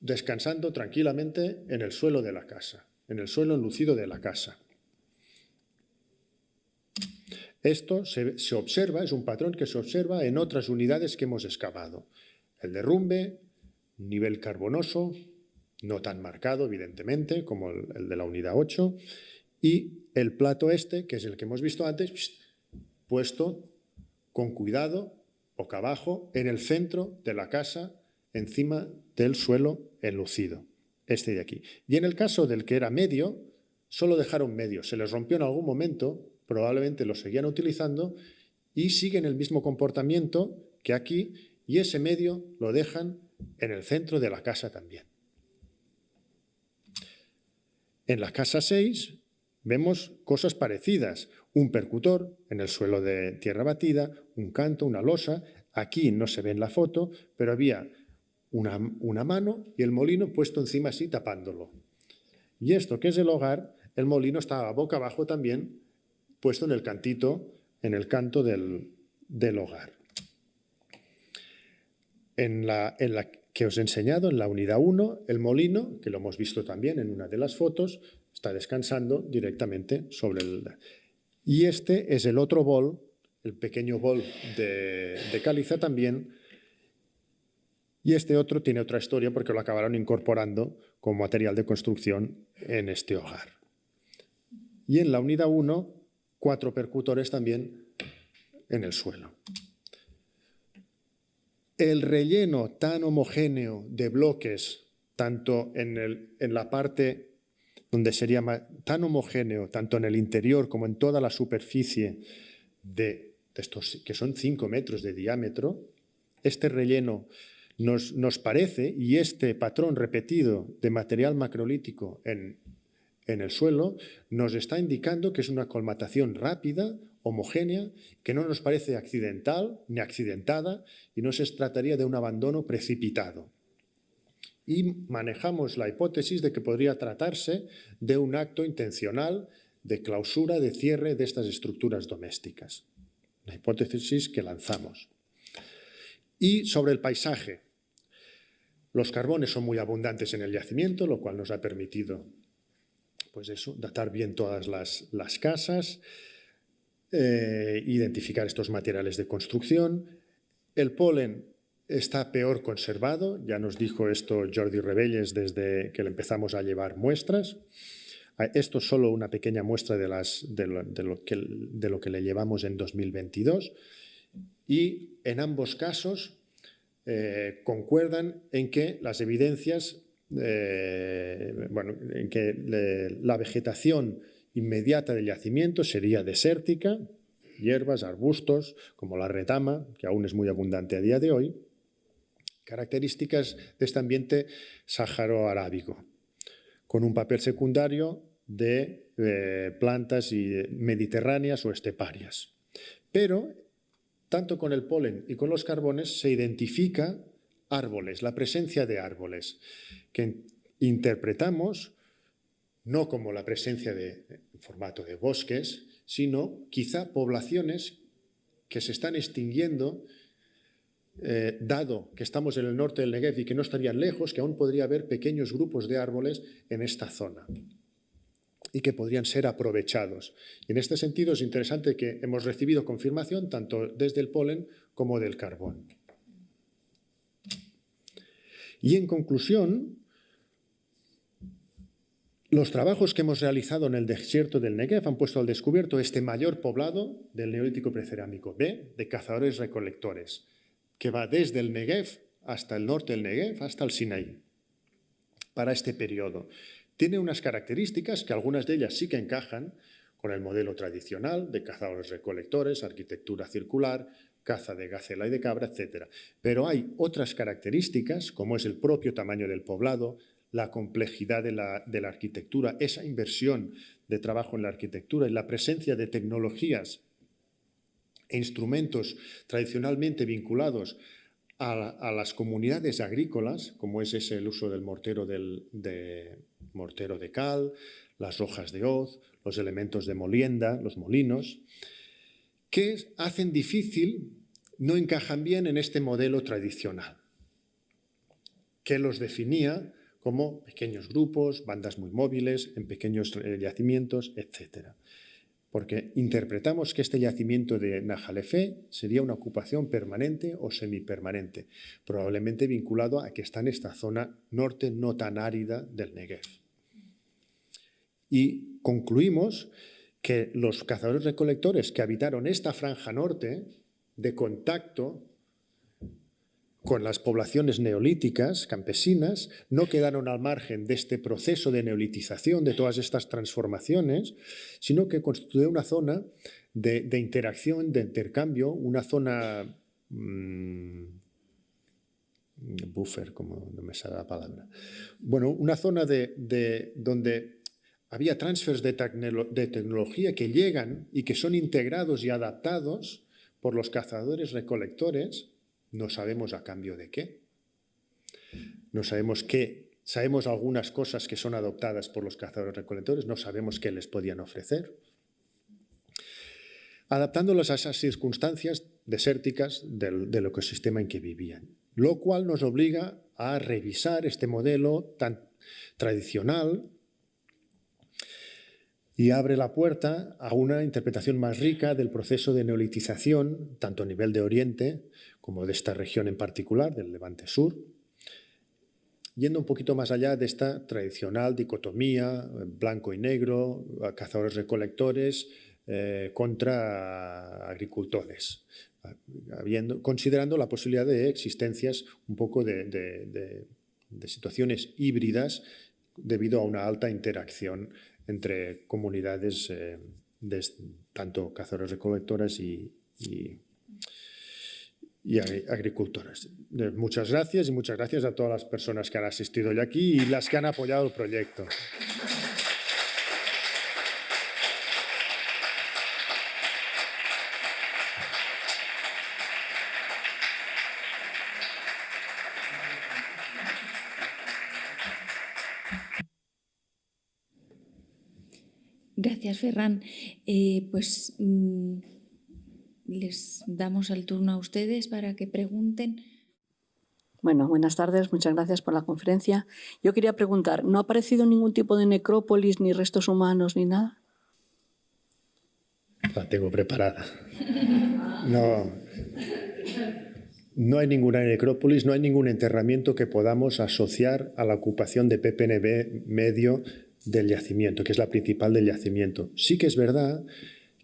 descansando tranquilamente en el suelo de la casa, en el suelo enlucido de la casa. Esto se observa, es un patrón que se observa en otras unidades que hemos excavado. El derrumbe, nivel carbonoso, no tan marcado, evidentemente, como el de la unidad 8, y el plato este, que es el que hemos visto antes, puesto con cuidado, boca abajo, en el centro de la casa, encima del suelo enlucido, este de aquí. Y en el caso del que era medio, solo dejaron medio, se les rompió en algún momento, probablemente lo seguían utilizando y siguen el mismo comportamiento que aquí, y ese medio lo dejan en el centro de la casa también. En la casa 6 vemos cosas parecidas, un percutor en el suelo de tierra batida, un canto, una losa. Aquí no se ve en la foto, pero había una mano y el molino puesto encima así tapándolo. Y esto que es el hogar, el molino estaba boca abajo también, puesto en el cantito, en el canto del hogar. En la que os he enseñado, en la unidad 1, el molino, que lo hemos visto también en una de las fotos, está descansando directamente sobre el... Y este es el otro bol, el pequeño bol de caliza también, y este otro tiene otra historia porque lo acabaron incorporando como material de construcción en este hogar. Y en la unidad 1, 4 percutores también en el suelo. El relleno tan homogéneo de bloques, tanto en la parte donde sería tan homogéneo, tanto en el interior como en toda la superficie de estos, que son 5 metros de diámetro, este relleno nos parece, y este patrón repetido de material macrolítico en el suelo, nos está indicando que es una colmatación rápida, homogénea, que no nos parece accidental ni accidentada y no se trataría de un abandono precipitado. Y manejamos la hipótesis de que podría tratarse de un acto intencional de clausura, de cierre de estas estructuras domésticas. La hipótesis que lanzamos. Y sobre el paisaje. Los carbones son muy abundantes en el yacimiento, lo cual nos ha permitido pues eso, datar bien todas las casas, identificar estos materiales de construcción. El polen está peor conservado, ya nos dijo esto Jordi Rebelles desde que le empezamos a llevar muestras. Esto es solo una pequeña muestra de lo que le llevamos en 2022 y en ambos casos concuerdan en que las evidencias en que la vegetación inmediata del yacimiento sería desértica, hierbas, arbustos, como la retama, que aún es muy abundante a día de hoy, características de este ambiente sáharo-arábigo, con un papel secundario de plantas mediterráneas o esteparias. Pero, tanto con el polen y con los carbones, se identifica árboles, la presencia de árboles, que interpretamos no como la presencia en formato de bosques, sino quizá poblaciones que se están extinguiendo, dado que estamos en el norte del Negev y que no estarían lejos, que aún podría haber pequeños grupos de árboles en esta zona y que podrían ser aprovechados. Y en este sentido es interesante que hemos recibido confirmación tanto desde el polen como del carbón. Y en conclusión, los trabajos que hemos realizado en el desierto del Negev han puesto al descubierto este mayor poblado del Neolítico precerámico B, de cazadores-recolectores, que va desde el Negev hasta el norte del Negev, hasta el Sinaí, para este periodo. Tiene unas características que algunas de ellas sí que encajan con el modelo tradicional de cazadores-recolectores, arquitectura circular, caza de gacela y de cabra, etc. Pero hay otras características, como es el propio tamaño del poblado, la complejidad de la arquitectura, esa inversión de trabajo en la arquitectura y la presencia de tecnologías e instrumentos tradicionalmente vinculados a las comunidades agrícolas, como es el uso del mortero de cal, las hojas de hoz, los elementos de molienda, los molinos, que hacen difícil, no encajan bien en este modelo tradicional, que los definía como pequeños grupos, bandas muy móviles, en pequeños yacimientos, etc. Porque interpretamos que este yacimiento de Najalefé sería una ocupación permanente o semipermanente, probablemente vinculado a que está en esta zona norte no tan árida del Negev. Y concluimos que los cazadores-recolectores que habitaron esta franja norte de contacto con las poblaciones neolíticas campesinas no quedaron al margen de este proceso de neolitización, de todas estas transformaciones, sino que constituyó una zona de interacción, de intercambio, una zona buffer, como no me sale la palabra. Bueno, una zona donde había transfers de tecnología que llegan y que son integrados y adaptados por los cazadores-recolectores. No sabemos a cambio de qué. No sabemos qué. Sabemos algunas cosas que son adoptadas por los cazadores-recolectores, no sabemos qué les podían ofrecer. Adaptándolos a esas circunstancias desérticas del ecosistema en que vivían. Lo cual nos obliga a revisar este modelo tan tradicional y abre la puerta a una interpretación más rica del proceso de neolitización, tanto a nivel de Oriente como de esta región en particular, del Levante Sur, yendo un poquito más allá de esta tradicional dicotomía blanco y negro, cazadores-recolectores contra agricultores, considerando la posibilidad de existencias un poco de situaciones híbridas debido a una alta interacción entre comunidades tanto cazadores-recolectoras y agricultoras. Muchas gracias y muchas gracias a todas las personas que han asistido hoy aquí y las que han apoyado el proyecto. Gracias, Ferran. Les damos el turno a ustedes para que pregunten. Bueno, buenas tardes, muchas gracias por la conferencia. Yo quería preguntar, ¿no ha aparecido ningún tipo de necrópolis, ni restos humanos, ni nada? La tengo preparada. No hay ninguna necrópolis, no hay ningún enterramiento que podamos asociar a la ocupación de PPNB medio del yacimiento, que es la principal del yacimiento. Sí que es verdad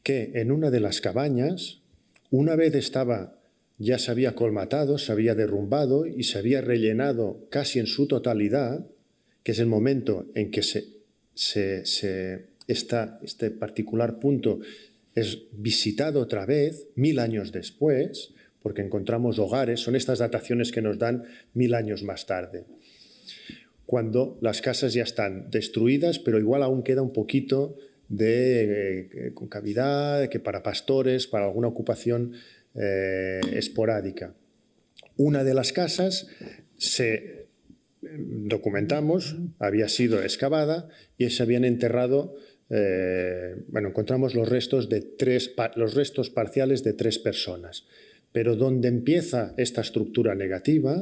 que en una de las cabañas, una vez ya se había colmatado, se había derrumbado y se había rellenado casi en su totalidad que es el momento en que este particular punto es visitado otra vez 1000 años después, porque encontramos hogares, son estas dataciones que nos dan 1000 años más tarde, cuando las casas ya están destruidas, pero igual aún queda un poquito de concavidad, que para pastores, para alguna ocupación esporádica. Una de las casas documentamos, había sido excavada y se habían enterrado, encontramos los restos parciales de 3 personas. Pero donde empieza esta estructura negativa,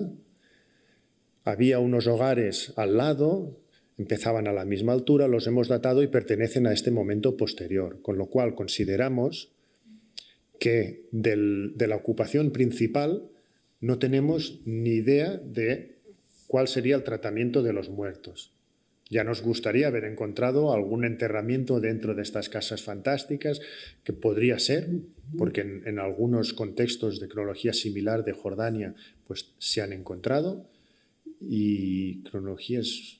había unos hogares al lado, empezaban a la misma altura, los hemos datado y pertenecen a este momento posterior, con lo cual consideramos que de la ocupación principal no tenemos ni idea de cuál sería el tratamiento de los muertos. Ya nos gustaría haber encontrado algún enterramiento dentro de estas casas fantásticas, que podría ser, porque en algunos contextos de cronología similar de Jordania pues se han encontrado, y cronologías,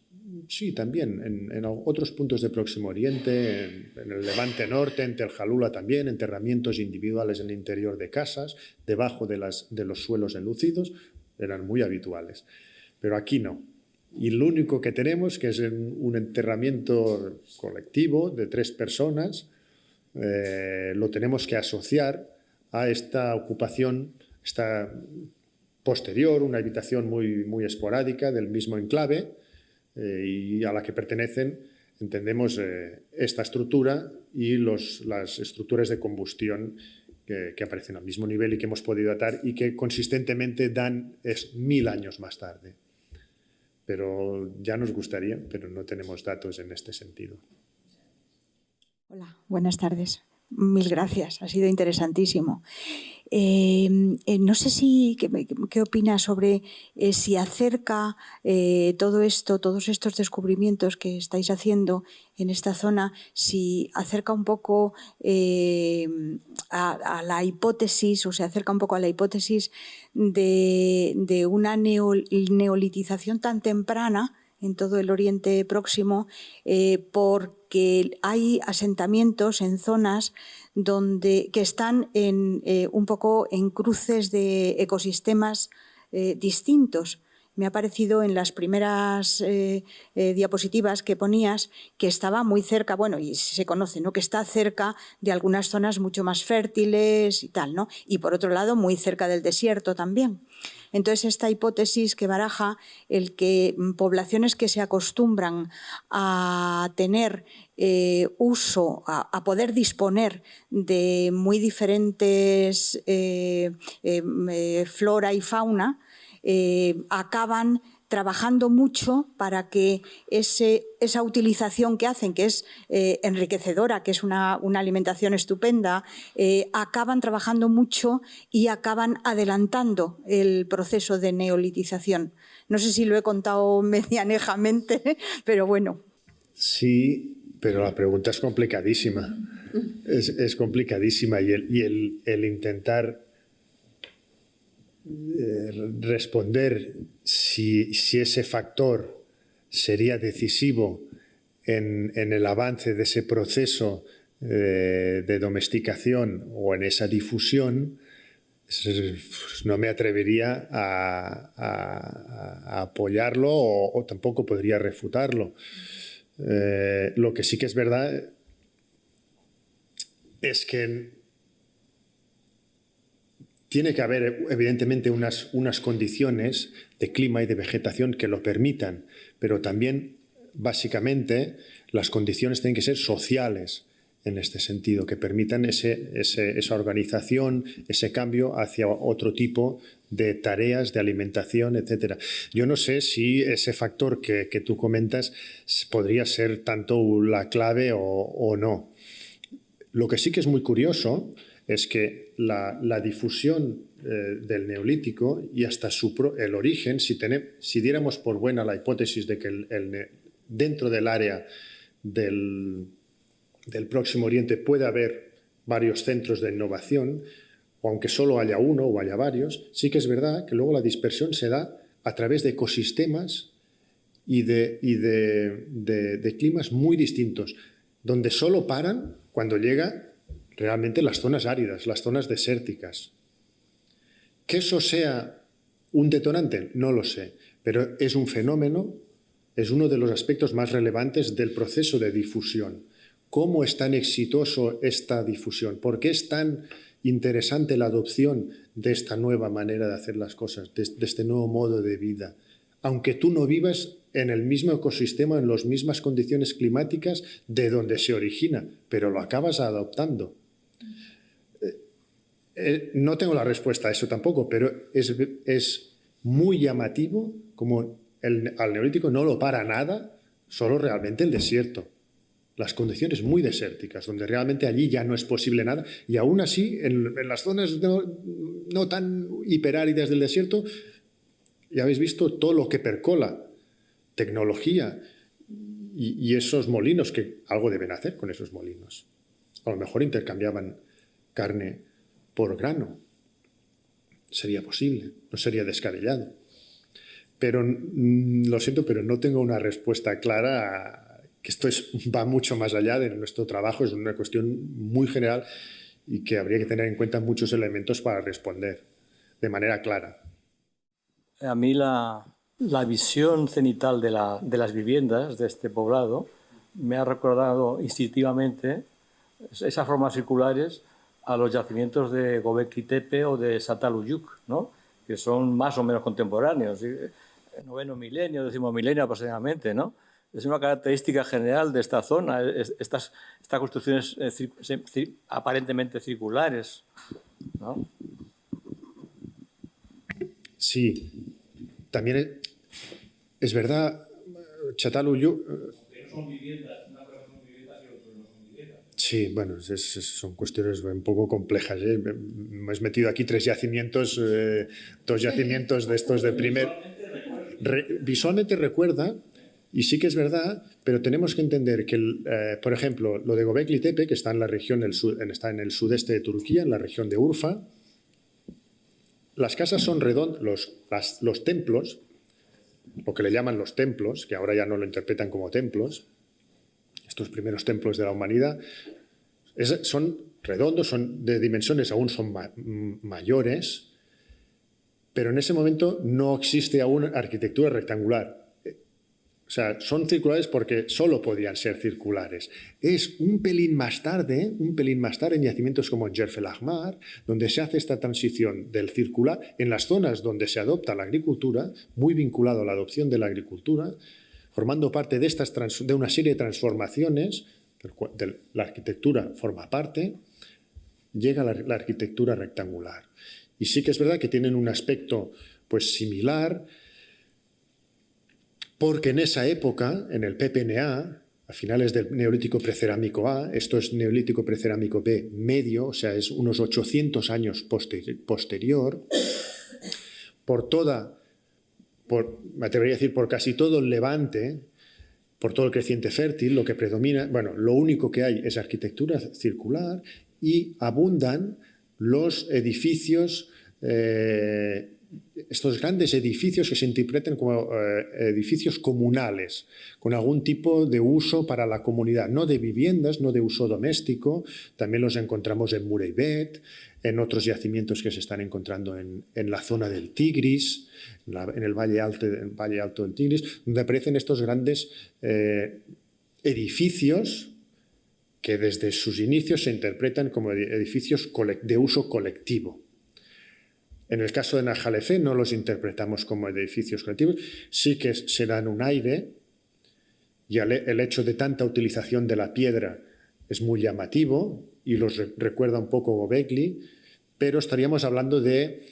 sí, también en otros puntos de Próximo Oriente, en el Levante Norte, en Tel Jalula también, enterramientos individuales en el interior de casas, debajo de los suelos enlucidos, eran muy habituales. Pero aquí no. Y lo único que tenemos, que es un enterramiento colectivo de 3 personas, lo tenemos que asociar a esta ocupación, esta posterior, una habitación muy esporádica del mismo enclave, y a la que pertenecen, entendemos, esta estructura y las estructuras de combustión que aparecen al mismo nivel y que hemos podido datar y que consistentemente dan 1000 años más tarde. Pero ya nos gustaría, pero no tenemos datos en este sentido. Hola, buenas tardes. Mil gracias, ha sido interesantísimo. No sé qué opinas sobre si acerca todo esto, todos estos descubrimientos que estáis haciendo en esta zona, si acerca un poco a la hipótesis, o se acerca un poco a la hipótesis de una neolitización tan temprana en todo el Oriente Próximo, porque hay asentamientos en zonas que están un poco en cruces de ecosistemas distintos. Me ha parecido en las primeras diapositivas que ponías que estaba muy cerca, bueno, y se conoce, ¿no?, que está cerca de algunas zonas mucho más fértiles y tal, ¿no? Y por otro lado, muy cerca del desierto también. Entonces, esta hipótesis que baraja el que poblaciones que se acostumbran a tener uso, a poder disponer de muy diferentes flora y fauna, acaban trabajando mucho para que esa utilización que hacen, que es enriquecedora, que es una alimentación estupenda, acaban trabajando mucho y acaban adelantando el proceso de neolitización. No sé si lo he contado medianejamente, pero bueno. Sí, pero la pregunta es complicadísima. Es complicadísima y el intentar responder si ese factor sería decisivo en el avance de ese proceso de domesticación o en esa difusión, no me atrevería a apoyarlo o tampoco podría refutarlo. Lo que sí que es verdad es que tiene que haber, evidentemente, unas condiciones de clima y de vegetación que lo permitan, pero también, básicamente, las condiciones tienen que ser sociales en este sentido, que permitan esa organización, ese cambio hacia otro tipo de tareas, de alimentación, etc. Yo no sé si ese factor que tú comentas podría ser tanto la clave o no. Lo que sí que es muy curioso es que la difusión del Neolítico y hasta el origen, si diéramos por buena la hipótesis de que dentro del área del Próximo Oriente puede haber varios centros de innovación, o aunque solo haya uno o haya varios, sí que es verdad que luego la dispersión se da a través de ecosistemas y de climas muy distintos, donde solo paran cuando llega realmente las zonas áridas, las zonas desérticas. Que eso sea un detonante, no lo sé, pero es un fenómeno, es uno de los aspectos más relevantes del proceso de difusión. ¿Cómo es tan exitoso esta difusión? ¿Por qué es tan interesante la adopción de esta nueva manera de hacer las cosas, de este nuevo modo de vida? Aunque tú no vivas en el mismo ecosistema, en las mismas condiciones climáticas de donde se origina, pero lo acabas adoptando. No tengo la respuesta a eso tampoco, pero es muy llamativo como al Neolítico no lo para nada, solo realmente el desierto. Las condiciones muy desérticas, donde realmente allí ya no es posible nada, y aún así, en las zonas no tan hiperáridas del desierto, ya habéis visto todo lo que percola, tecnología y esos molinos, que algo deben hacer con esos molinos. A lo mejor intercambiaban carne por grano. Sería posible, no sería descabellado. Pero lo siento, pero no tengo una respuesta clara, que esto va mucho más allá de nuestro trabajo, es una cuestión muy general y que habría que tener en cuenta muchos elementos para responder de manera clara. A mí la visión cenital de las viviendas de este poblado me ha recordado instintivamente esas formas circulares a los yacimientos de Göbekli Tepe o de Çatalhöyük, ¿no? Que son más o menos contemporáneos, noveno milenio, décimo milenio aproximadamente, ¿no? Es una característica general de esta zona, estas construcciones aparentemente circulares, ¿no? Sí, también es verdad, Çatalhöyük... son viviendas, una cosa son viviendas y otras no son viviendas. Sí, bueno, son cuestiones un poco complejas. Me has metido aquí dos yacimientos de estos de primer... Visualmente recuerda, y sí que es verdad, pero tenemos que entender que, por ejemplo, lo de Göbekli Tepe, que está en la región está en el sudeste de Turquía, en la región de Urfa, las casas son redondas, los templos, lo que le llaman los templos, que ahora ya no lo interpretan como templos, estos primeros templos de la humanidad, son redondos, son de dimensiones aún son mayores, pero en ese momento no existe aún arquitectura rectangular. O sea, son circulares porque solo podían ser circulares. Es un pelín más tarde en yacimientos como Jerf el Ahmar, donde se hace esta transición del circular en las zonas donde se adopta la agricultura, muy vinculado a la adopción de la agricultura, formando parte de una serie de transformaciones, la arquitectura forma parte, llega la arquitectura rectangular. Y sí que es verdad que tienen un aspecto pues, similar, porque en esa época, en el PPNA, a finales del Neolítico Precerámico A, esto es Neolítico Precerámico B medio, o sea, es unos 800 años posterior, me atrevería a decir, por casi todo el Levante, por todo el creciente fértil, lo que predomina, bueno, lo único que hay es arquitectura circular y abundan los edificios, estos grandes edificios que se interpretan como edificios comunales, con algún tipo de uso para la comunidad, no de viviendas, no de uso doméstico. También los encontramos en Mureybet, en otros yacimientos que se están encontrando en la zona del Tigris, en el Valle Alto del Tigris, donde aparecen estos grandes edificios que desde sus inicios se interpretan como edificios de uso colectivo. En el caso de Najalefé no los interpretamos como edificios colectivos, sí que se dan un aire y el hecho de tanta utilización de la piedra es muy llamativo y los recuerda un poco Göbekli, pero estaríamos hablando de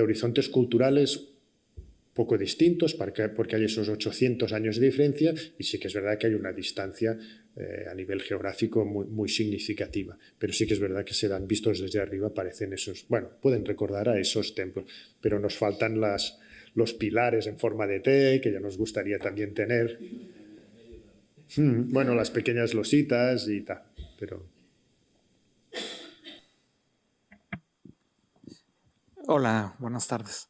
horizontes culturales poco distintos porque hay esos 800 años de diferencia y sí que es verdad que hay una distancia a nivel geográfico muy significativa, pero sí que es verdad que se dan vistos desde arriba, parecen esos, bueno, pueden recordar a esos templos, pero nos faltan los pilares en forma de T, que ya nos gustaría también tener. Bueno, las pequeñas lositas y tal, pero... Hola, buenas tardes.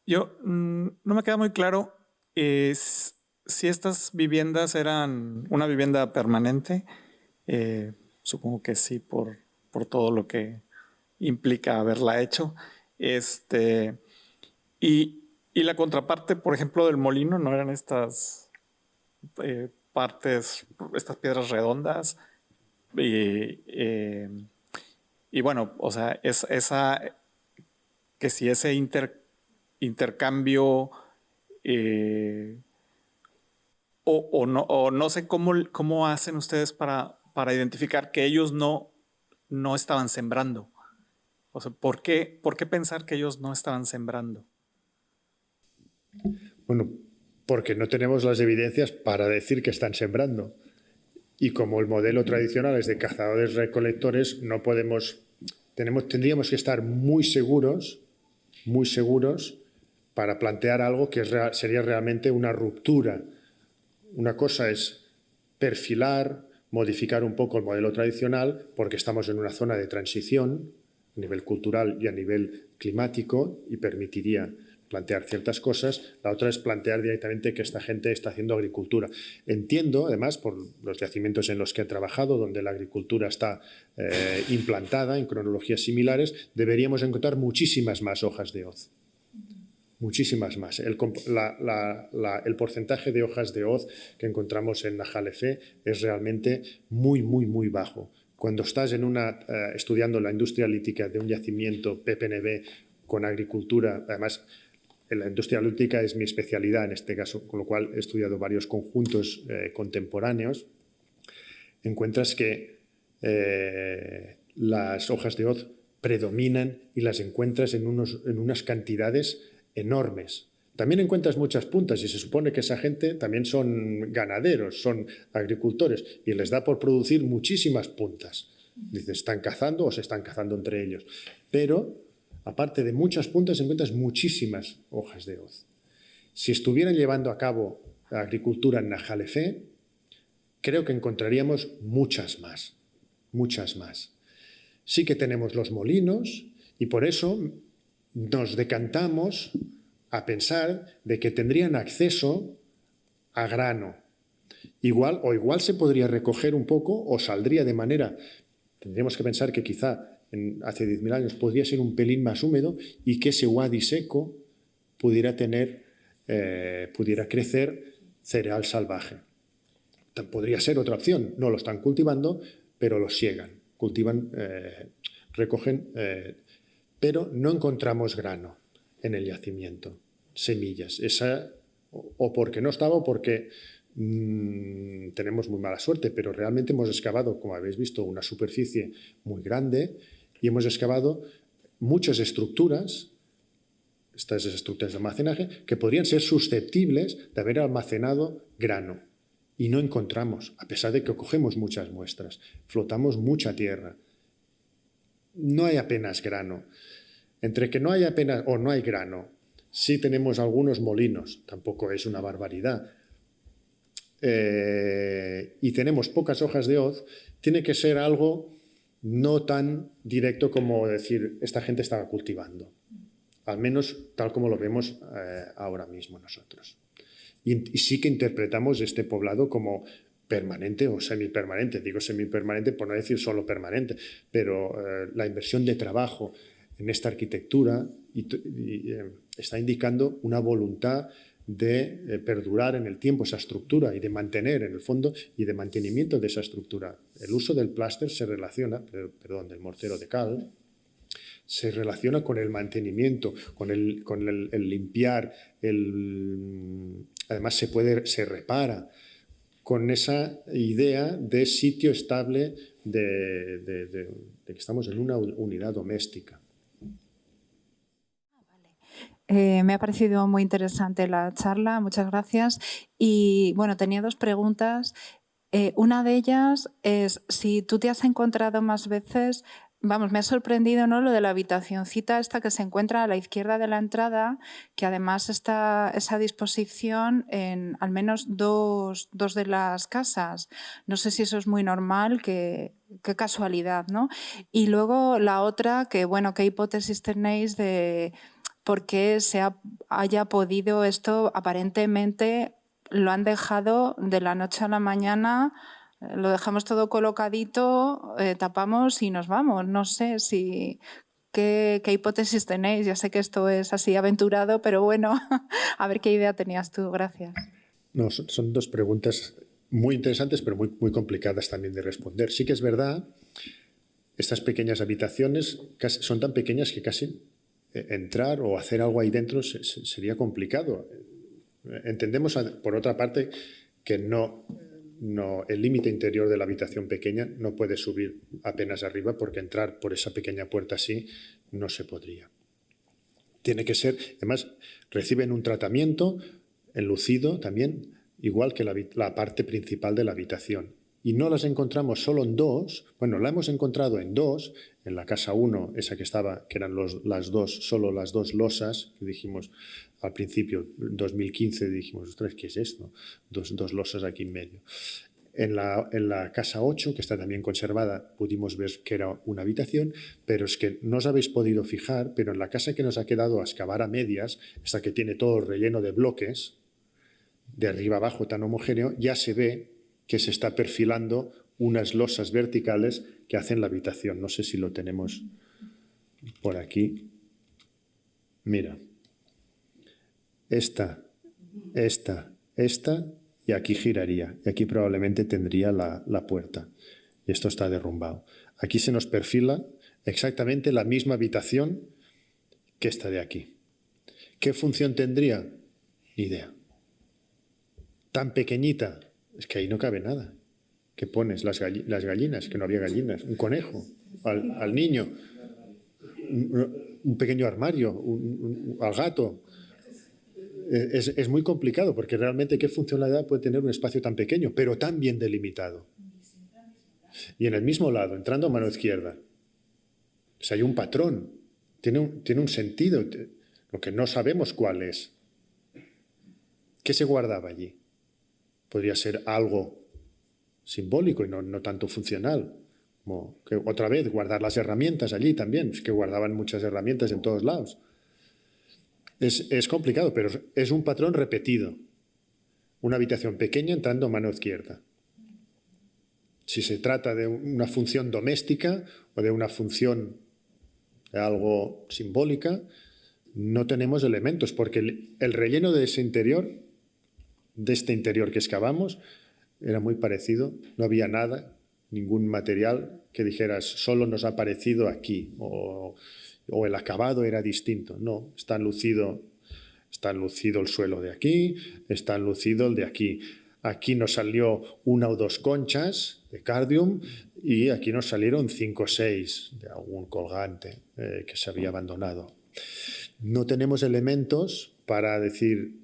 No me queda muy claro Si estas viviendas eran una vivienda permanente, supongo que sí, por todo lo que implica haberla hecho. Y la contraparte, por ejemplo, del molino, ¿no eran estas partes, estas piedras redondas? Y bueno, o sea, que si ese intercambio o no sé cómo hacen ustedes para identificar que ellos no estaban sembrando. O sea, ¿por qué pensar que ellos no estaban sembrando? Bueno, porque no tenemos las evidencias para decir que están sembrando. Y como el modelo tradicional es de cazadores-recolectores, no podemos, tendríamos que estar muy seguros para plantear algo que sería realmente una ruptura. Una cosa es perfilar, modificar un poco el modelo tradicional, porque estamos en una zona de transición a nivel cultural y a nivel climático y permitiría plantear ciertas cosas. La otra es plantear directamente que esta gente está haciendo agricultura. Entiendo, además, por los yacimientos en los que he trabajado, donde la agricultura está implantada en cronologías similares, deberíamos encontrar muchísimas más hojas de hoz. Muchísimas más. El porcentaje de hojas de hoz que encontramos en Najalefé es realmente muy, muy, muy bajo. Cuando estás estudiando la industria lítica de un yacimiento PPNB con agricultura, además la industria lítica es mi especialidad en este caso, con lo cual he estudiado varios conjuntos contemporáneos, encuentras que las hojas de hoz predominan y las encuentras en unas cantidades enormes. También encuentras muchas puntas y se supone que esa gente también son ganaderos, son agricultores y les da por producir muchísimas puntas. Dices, ¿están cazando o se están cazando entre ellos? Pero, aparte de muchas puntas, encuentras muchísimas hojas de hoz. Si estuvieran llevando a cabo la agricultura en Najalefé, creo que encontraríamos muchas más. Sí que tenemos los molinos y por eso nos decantamos a pensar de que tendrían acceso a grano. Igual se podría recoger un poco o saldría de manera... Tendríamos que pensar que quizá hace 10.000 años podría ser un pelín más húmedo y que ese wadi seco pudiera crecer cereal salvaje. Podría ser otra opción. No lo están cultivando, pero lo siegan. Cultivan, recogen... pero no encontramos grano en el yacimiento, semillas. O porque no estaba o porque tenemos muy mala suerte, pero realmente hemos excavado, como habéis visto, una superficie muy grande y hemos excavado muchas estructuras, estas estructuras de almacenaje, que podrían ser susceptibles de haber almacenado grano. Y no encontramos, a pesar de que cogemos muchas muestras, flotamos mucha tierra. No hay apenas grano. Entre que no hay apenas o no hay grano, sí tenemos algunos molinos, tampoco es una barbaridad, y tenemos pocas hojas de hoz, tiene que ser algo no tan directo como decir, esta gente estaba cultivando, al menos tal como lo vemos ahora mismo nosotros. Y sí que interpretamos este poblado como permanente o semipermanente. Digo semipermanente por no decir solo permanente, pero la inversión de trabajo en esta arquitectura está indicando una voluntad de perdurar en el tiempo esa estructura y de mantener en el fondo y de mantenimiento de esa estructura. El uso del pláster se relaciona, del mortero de cal, se relaciona con el mantenimiento, con el limpiar, además se repara, con esa idea de sitio estable de que estamos en una unidad doméstica. Me ha parecido muy interesante la charla, muchas gracias. Y bueno, tenía dos preguntas. Una de ellas es si tú te has encontrado más veces, vamos, me ha sorprendido, ¿no?, lo de la habitacioncita esta que se encuentra a la izquierda de la entrada, que además está esa disposición en al menos dos de las casas. No sé si eso es muy normal, qué casualidad, ¿no? Y luego la otra, que bueno, ¿qué hipótesis tenéis de por qué haya podido esto, aparentemente lo han dejado de la noche a la mañana, lo dejamos todo colocadito, tapamos y nos vamos. No sé ¿qué hipótesis tenéis? Ya sé que esto es así aventurado, pero bueno, a ver qué idea tenías tú. Gracias. No, son dos preguntas muy interesantes, pero muy complicadas también de responder. Sí que es verdad, estas pequeñas habitaciones son tan pequeñas que casi entrar o hacer algo ahí dentro sería complicado. Entendemos, por otra parte, que el límite interior de la habitación pequeña no puede subir apenas arriba, porque entrar por esa pequeña puerta así no se podría. Tiene que ser, además, reciben un tratamiento enlucido también, igual que la parte principal de la habitación. Y no las encontramos solo en dos, bueno, la hemos encontrado en dos, en la casa 1, esa que eran solo las dos losas, que dijimos al principio, en 2015, dijimos, ostras, ¿qué es esto? Dos losas aquí en medio. En la casa 8, que está también conservada, pudimos ver que era una habitación, pero es que no os habéis podido fijar, pero en la casa que nos ha quedado a excavar a medias, esta que tiene todo relleno de bloques, de arriba abajo tan homogéneo, ya se ve que se está perfilando unas losas verticales que hacen la habitación. No sé si lo tenemos por aquí. Mira. Esta, y aquí giraría. Y aquí probablemente tendría la puerta. Y esto está derrumbado. Aquí se nos perfila exactamente la misma habitación que esta de aquí. ¿Qué función tendría? Ni idea. Tan pequeñita, es que ahí no cabe nada. ¿Qué pones? Las gallinas, que no había gallinas. Un conejo, al niño. Un pequeño armario, al gato. Es muy complicado, porque realmente ¿qué funcionalidad puede tener un espacio tan pequeño, pero tan bien delimitado? Y en el mismo lado, entrando a mano izquierda, pues hay un patrón, tiene un sentido, lo que no sabemos cuál es. ¿Qué se guardaba allí? Podría ser algo simbólico y no tanto funcional. Como que otra vez, guardar las herramientas allí también, es que guardaban muchas herramientas en todos lados. Es complicado, pero es un patrón repetido. Una habitación pequeña entrando a mano izquierda. Si se trata de una función doméstica o de una función de algo simbólica, no tenemos elementos, porque el relleno de ese interior, de este interior que excavamos, era muy parecido. No había nada, ningún material que dijeras solo nos ha parecido aquí o el acabado era distinto. No, está enlucido el suelo de aquí, está enlucido el de aquí. Aquí nos salió 1 o 2 conchas de cardium y aquí nos salieron 5 o 6 de algún colgante que se había abandonado. No tenemos elementos para decir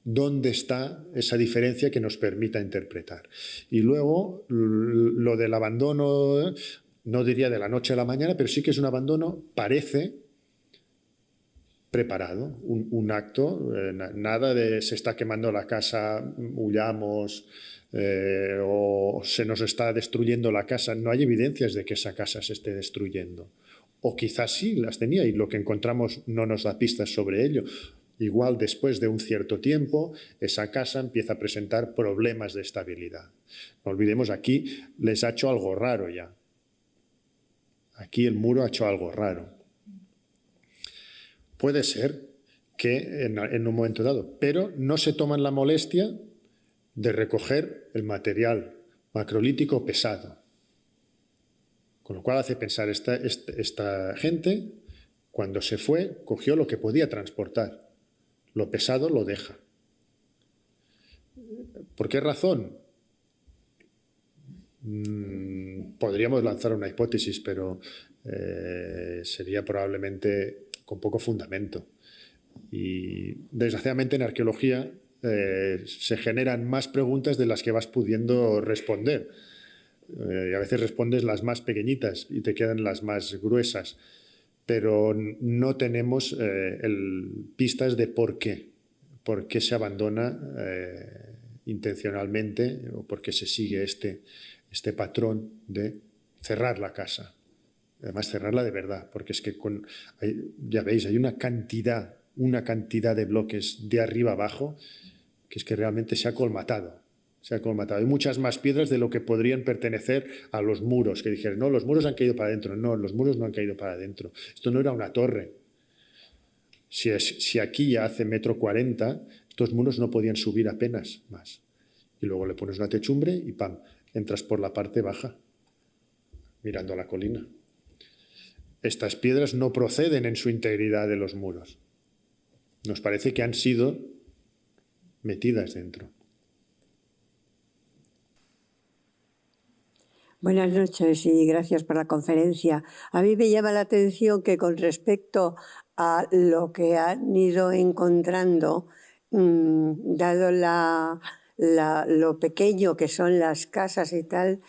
dónde está esa diferencia que nos permita interpretar. Y luego, lo del abandono, no diría de la noche a la mañana, pero sí que es un abandono, parece preparado, un acto, nada de se está quemando la casa, huyamos, o se nos está destruyendo la casa. No hay evidencias de que esa casa se esté destruyendo. O quizás sí las tenía y lo que encontramos no nos da pistas sobre ello. Igual después de un cierto tiempo, esa casa empieza a presentar problemas de estabilidad. No olvidemos, aquí les ha hecho algo raro ya. Aquí el muro ha hecho algo raro. Puede ser que en un momento dado, pero no se toman la molestia de recoger el material macrolítico pesado. Con lo cual hace pensar, esta gente, cuando se fue, cogió lo que podía transportar. Lo pesado lo deja. ¿Por qué razón? Podríamos lanzar una hipótesis, pero sería probablemente con poco fundamento. Y desgraciadamente en arqueología se generan más preguntas de las que vas pudiendo responder. Y a veces respondes las más pequeñitas y te quedan las más gruesas, pero no tenemos pistas de por qué se abandona intencionalmente o por qué se sigue este patrón de cerrar la casa. Además, cerrarla de verdad, porque es que ya veis, hay una cantidad una cantidad de bloques de arriba abajo que es que realmente se ha colmatado. Se ha colmatado. Hay muchas más piedras de lo que podrían pertenecer a los muros, que dijeron, no, los muros han caído para adentro. No, los muros no han caído para adentro. Esto no era una torre. Si aquí ya hace 1,40 m, estos muros no podían subir apenas más. Y luego le pones una techumbre y ¡pam! Entras por la parte baja, mirando a la colina. Estas piedras no proceden en su integridad de los muros. Nos parece que han sido metidas dentro. Buenas noches y gracias por la conferencia. A mí me llama la atención que con respecto a lo que han ido encontrando, dado lo pequeño que son las casas y tal,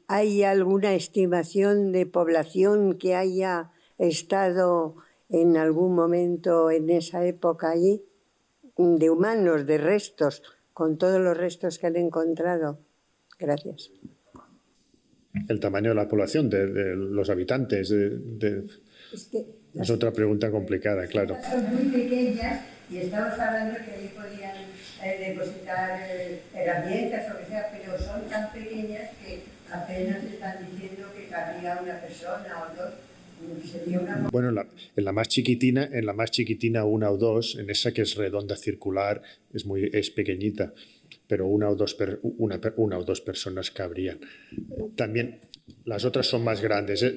¿hay alguna estimación de población que haya estado en algún momento en esa época allí? De humanos, de restos, con todos los restos que han encontrado. Gracias. El tamaño de la población, de los habitantes, es otra pregunta complicada, claro. Son muy pequeñas y estamos hablando que ahí podían depositar herramientas o lo que sea, pero son tan pequeñas que apenas están diciendo que cabría una persona o dos. Bueno, en la más chiquitina, una o dos, en esa que es redonda circular, es pequeñita, pero una o dos personas cabrían. También las otras son más grandes. A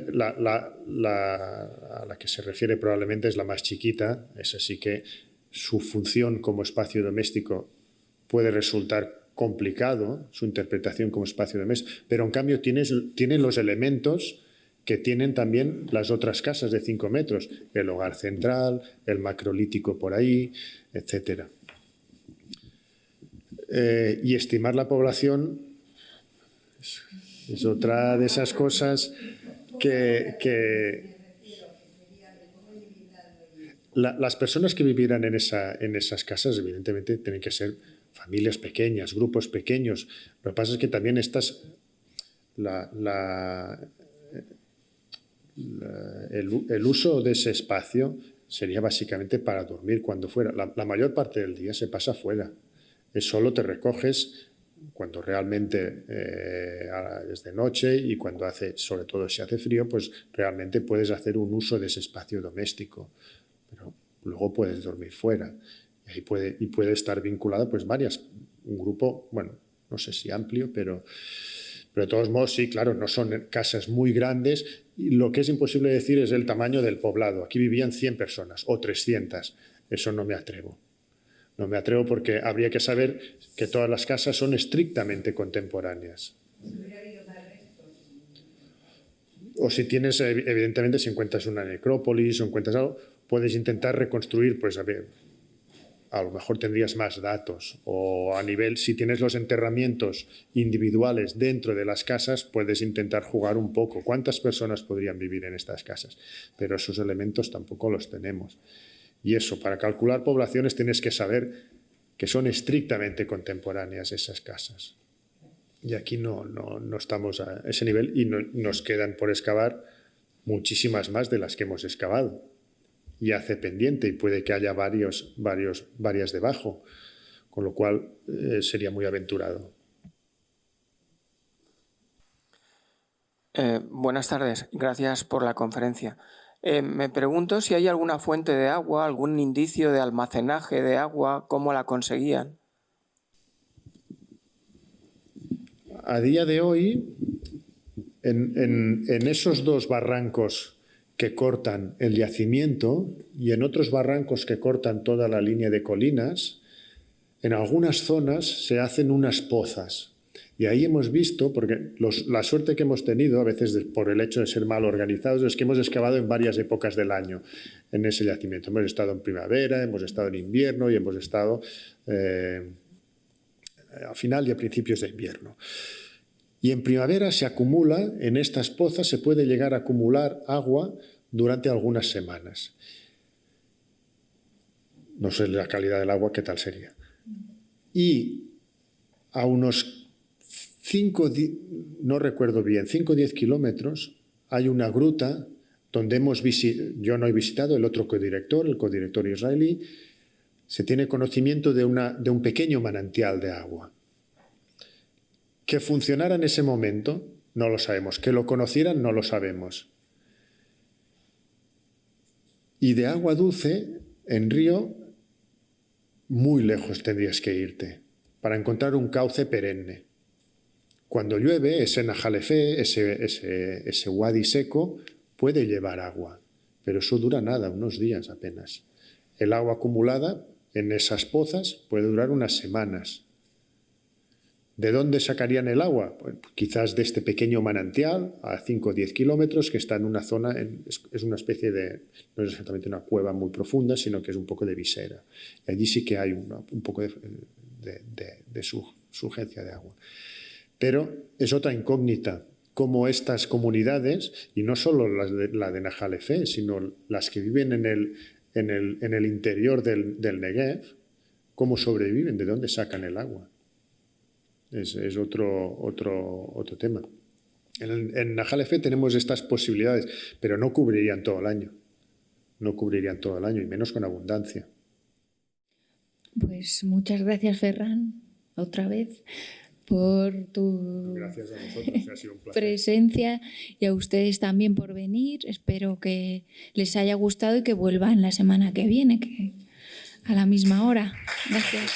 la que se refiere probablemente es la más chiquita, es así que su función como espacio doméstico puede resultar complicado, su interpretación como espacio doméstico, pero en cambio tiene los elementos que tienen también las otras casas de 5 metros, el hogar central, el macrolítico por ahí, etc. Y estimar la población es otra de esas cosas que las personas que vivieran en esas casas, evidentemente, tienen que ser familias pequeñas, grupos pequeños. Lo que pasa es que también el uso de ese espacio sería básicamente para dormir cuando fuera. La mayor parte del día se pasa fuera. Es solo te recoges cuando realmente es de noche y cuando sobre todo si hace frío, pues realmente puedes hacer un uso de ese espacio doméstico. Pero luego puedes dormir fuera. Y puede estar vinculado pues un grupo, bueno, no sé si amplio, pero de todos modos sí, claro, no son casas muy grandes. Y lo que es imposible decir es el tamaño del poblado. Aquí vivían 100 personas o 300. Eso no me atrevo. No me atrevo porque habría que saber que todas las casas son estrictamente contemporáneas. O si tienes, evidentemente, si encuentras una necrópolis o encuentras algo, puedes intentar reconstruir, pues a lo mejor tendrías más datos. O a nivel, si tienes los enterramientos individuales dentro de las casas, puedes intentar jugar un poco. ¿Cuántas personas podrían vivir en estas casas? Pero esos elementos tampoco los tenemos. Y eso, para calcular poblaciones tienes que saber que son estrictamente contemporáneas esas casas. Y aquí no estamos a ese nivel y nos quedan por excavar muchísimas más de las que hemos excavado. Y hace pendiente y puede que haya varias debajo, con lo cual sería muy aventurado. Buenas tardes, gracias por la conferencia. Me pregunto si hay alguna fuente de agua, algún indicio de almacenaje de agua, ¿cómo la conseguían? A día de hoy, en esos dos barrancos que cortan el yacimiento y en otros barrancos que cortan toda la línea de colinas, en algunas zonas se hacen unas pozas. Y ahí hemos visto, porque la suerte que hemos tenido, a veces por el hecho de ser mal organizados, es que hemos excavado en varias épocas del año en ese yacimiento. Hemos estado en primavera, hemos estado en invierno y hemos estado a final y a principios de invierno. Y en primavera se acumula, en estas pozas se puede llegar a acumular agua durante algunas semanas. No sé la calidad del agua, qué tal sería. Y a unos 5 o 10 kilómetros hay una gruta donde yo no he visitado, el otro codirector, el codirector israelí, se tiene conocimiento de un pequeño manantial de agua. Que funcionara en ese momento, no lo sabemos. Que lo conocieran, no lo sabemos. Y de agua dulce, en río, muy lejos tendrías que irte para encontrar un cauce perenne. Cuando llueve, ese Najalefé, ese wadi seco, puede llevar agua, pero eso dura nada, unos días apenas. El agua acumulada en esas pozas puede durar unas semanas. ¿De dónde sacarían el agua? Pues quizás de este pequeño manantial a 5 o 10 kilómetros que está en una zona, es una especie de, no es exactamente una cueva muy profunda, sino que es un poco de visera. Y allí sí que hay un poco de surgencia de agua. Pero es otra incógnita, cómo estas comunidades, y no solo la de Najalefé, sino las que viven en el interior del Negev, cómo sobreviven, de dónde sacan el agua. Es otro tema. En Najalefé tenemos estas posibilidades, pero no cubrirían todo el año. No cubrirían todo el año, y menos con abundancia. Pues muchas gracias, Ferran, otra vez, por tu Gracias a vosotros, ha sido un placer. presencia, y a ustedes también por venir. Espero que les haya gustado y que vuelvan la semana que viene, a la misma hora. Gracias.